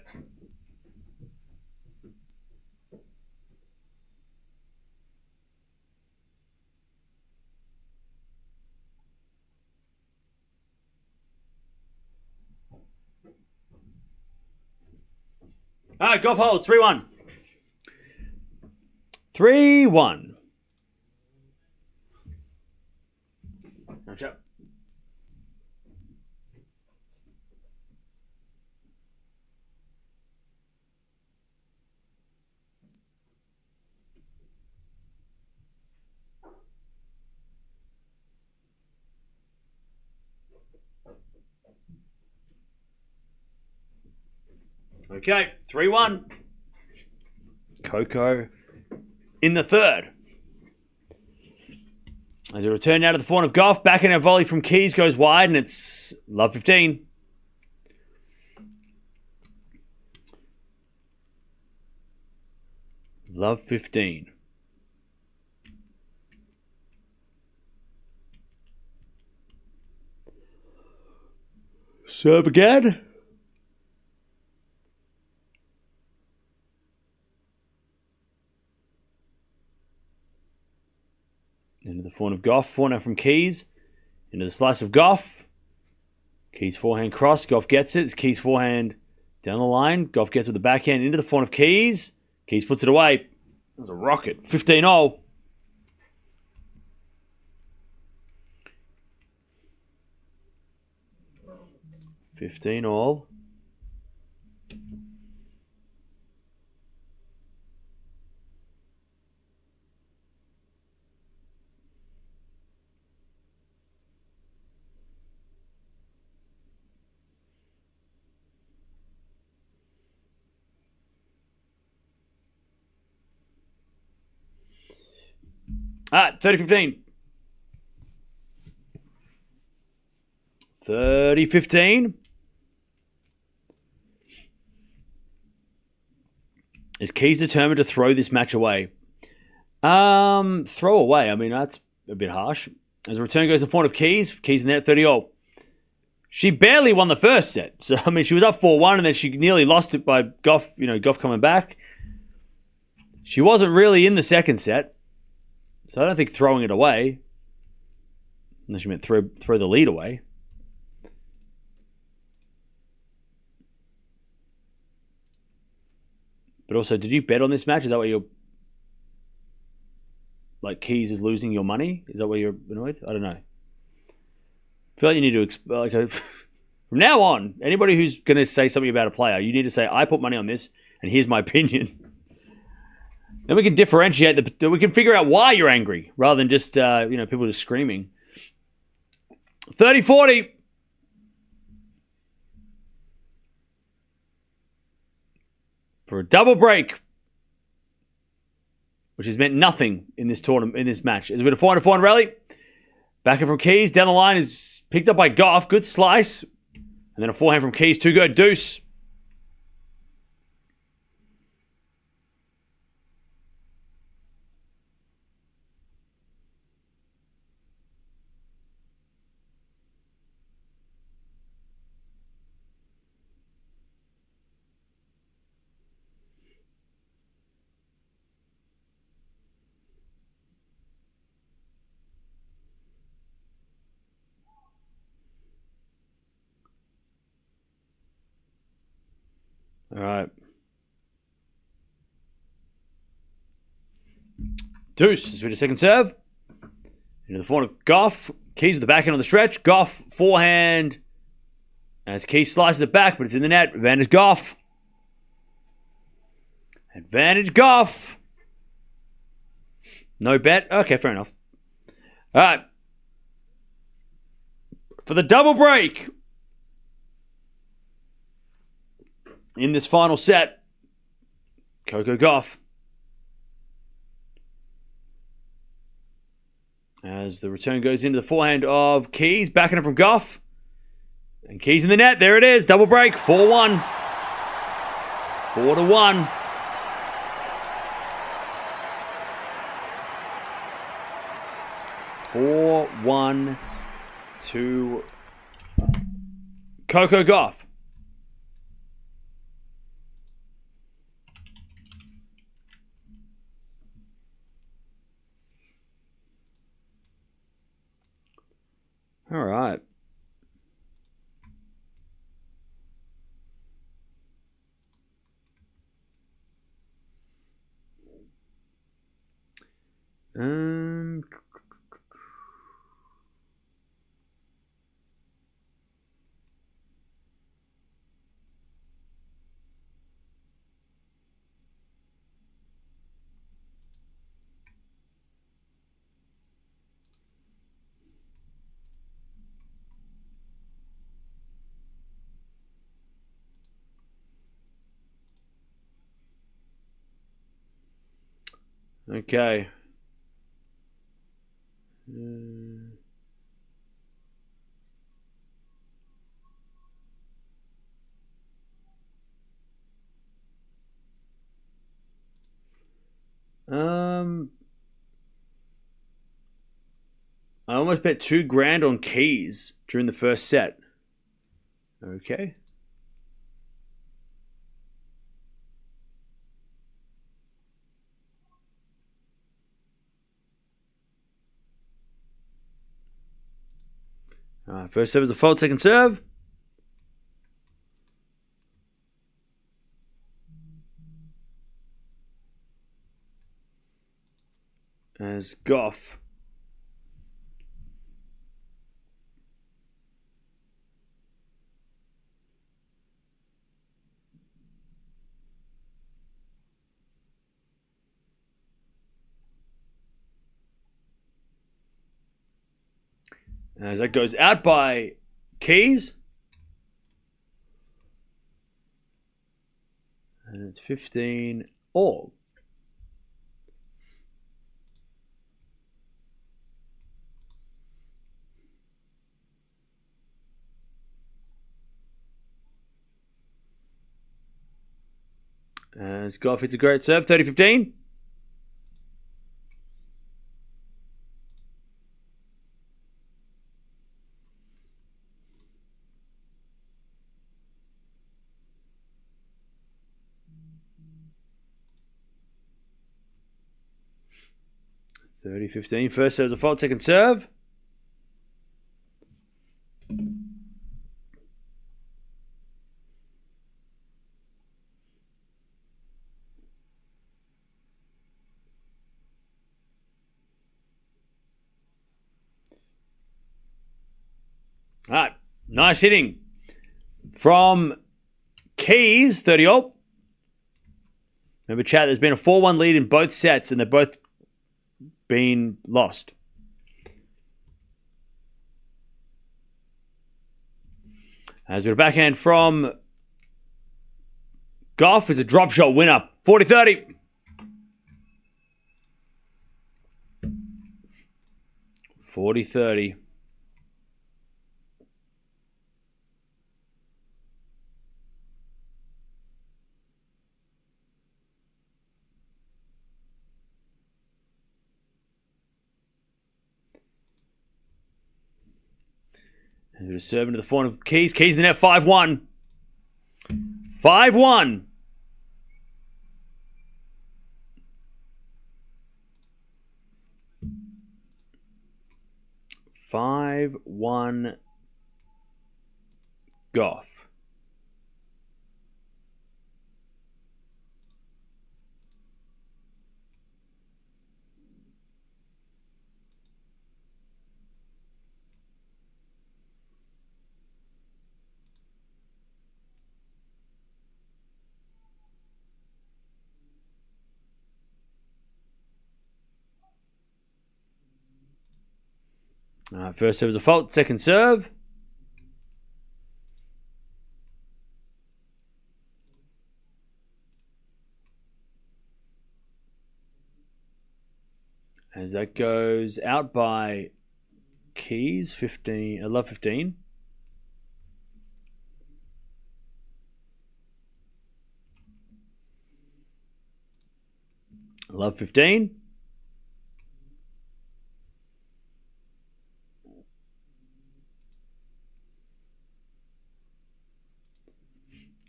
All right, Gauff holds 3-1. 3-1. No chap. Okay, 3-1. Coco in the third. As a return now to the forehand of Gauff, back in a volley from Keys goes wide, and it's love 15. Love 15. Serve again. Into the forehand of Gauff. Forehand from Keys. Into the slice of Gauff. Keys forehand cross. Gauff gets it. It's Keys forehand down the line. Gauff gets it with the backhand into the forehand of Keys. Keys puts it away. That was a rocket. 15-all. All right, 30-15. 30-15. Is Keys determined to throw this match away? Throw away. I mean, that's a bit harsh. As a return goes in front of Keys. Keys in there at 30-all. She barely won the first set. So, I mean, she was up 4-1 and then she nearly lost it by Gauff, Gauff coming back. She wasn't really in the second set. So I don't think throwing it away, unless you meant throw the lead away. But also, did you bet on this match? Is that why you're like Keys is losing your money? Is that why you're annoyed? I don't know. I feel like you need to from now on, anybody who's going to say something about a player, you need to say, I put money on this, and here's my opinion. Then we can differentiate, we can figure out why you're angry, rather than just, people just screaming. 30-40. For a double break, which has meant nothing in this tournament, in this match. It's been a 400 rally. Back in from Keys, down the line is picked up by Gauff. Good slice. And then a forehand from Keys, 2-go deuce. All right. Deuce is with a second serve. Into the forehand of Gauff. Keys with the backhand on the stretch. Gauff, forehand. As Keys slices it back, but it's in the net. Advantage Gauff. Advantage Gauff. No bet? Okay, fair enough. All right. For the double break. In this final set, Coco Gauff. As the return goes into the forehand of Keys, backing it from Gauff. And Keys in the net, there it is, double break, 4-1. 4-1. To Coco Gauff. All right. Okay. I almost bet $2,000 on Keys during the first set. Okay. First serve is a fault, second serve. As Gauff. As that goes out by Keys. And it's 15 all. As Gauff hits a great serve, 30-15. First serve is a fault, second serve. All right, nice hitting from Keys, 30 all. Remember, chat, there's been a 4-1 lead in both sets, and they've both been lost. As we got a backhand from Gauff, is a drop shot winner, 40-30. 40-30. And a serve into the forehand of Keys. Keys in the net, 5-1. 5-1. Gauff. First serve is a fault, second serve. As that goes out by Keys, 15. Love 15.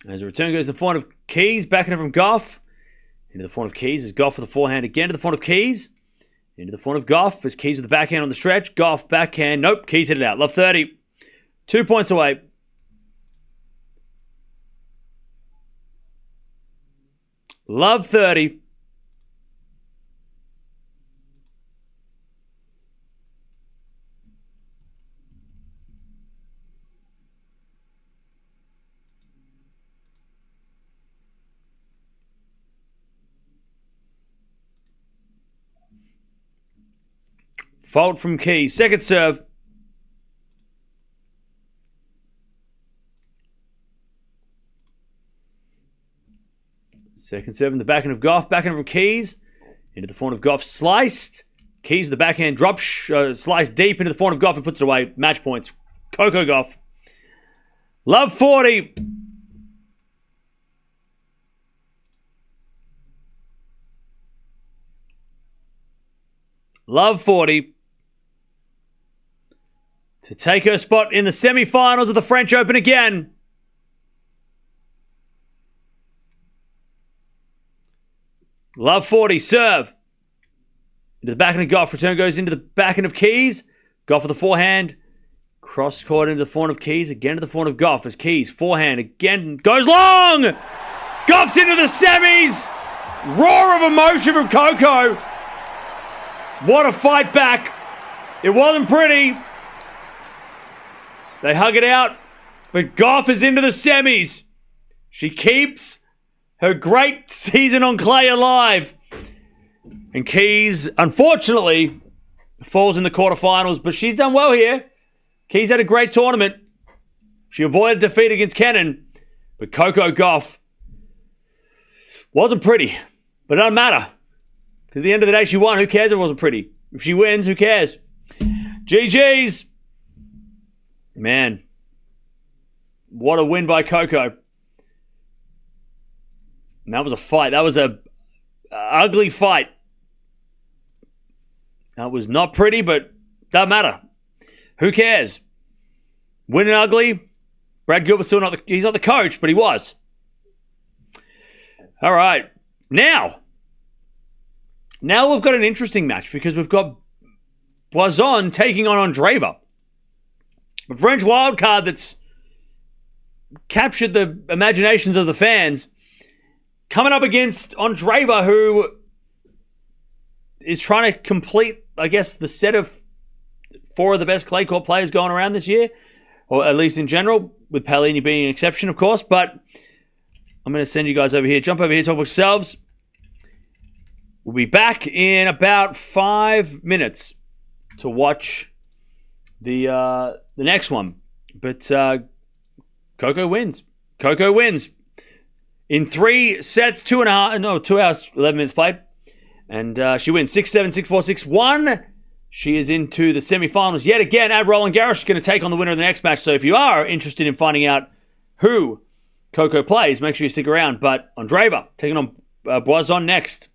As the return goes to the forehand of Keys, backing it from Gauff. Into the forehand of Keys is Gauff with the forehand again to the forehand of Keys. Into the forehand of Gauff is Keys with the backhand on the stretch. Gauff, backhand. Nope, Keys hit it out. Love 30. 2 points away. Love 30. Fault from Keys. Second serve. Second serve in the backhand of Gauff. Backhand from Keys. Into the forehand of Gauff. Sliced. Keys the backhand. Drop. Sliced deep into the forehand of Gauff and puts it away. Match points. Coco Gauff. Love 40. Love 40. To take her spot in the semi-finals of the French Open again. Love 40. Serve. Into the backhand of Gauff. Return goes into the backhand of Keys. Gauff with the forehand. Cross court into the forehand of Keys. Again to the forehand of Gauff as Keys. Forehand again. Goes long. Gauff's into the semis. Roar of emotion from Coco. What a fight back. It wasn't pretty. They hug it out. But Gauff is into the semis. She keeps her great season on clay alive. And Keys, unfortunately, falls in the quarterfinals. But she's done well here. Keys had a great tournament. She avoided defeat against Kenin. But Coco Gauff wasn't pretty. But it doesn't matter. Because at the end of the day, she won. Who cares if it wasn't pretty? If she wins, who cares? GG's. Man. What a win by Coco. And that was a fight. That was a ugly fight. That was not pretty, but doesn't matter. Who cares? Winning ugly. Brad Gilbert's still not he's not the coach, but he was. All right. Now we've got an interesting match because we've got Boison taking on Andreeva. A French wildcard that's captured the imaginations of the fans. Coming up against Andreeva, who is trying to complete, I guess, the set of 4 of the best clay court players going around this year. Or at least in general, with Paolini being an exception, of course. But I'm going to send you guys over here. Jump over here, talk about yourselves. We'll be back in about 5 minutes to watch the next one. But Coco wins. Coco wins. In 3 sets, 2 hours, 11 minutes played. And she wins 6-7, 6-4, 6-1. She is into the semifinals yet again at Roland Garros. She's going to take on the winner of the next match. So if you are interested in finding out who Coco plays, make sure you stick around. But Andreeva taking on Boison next.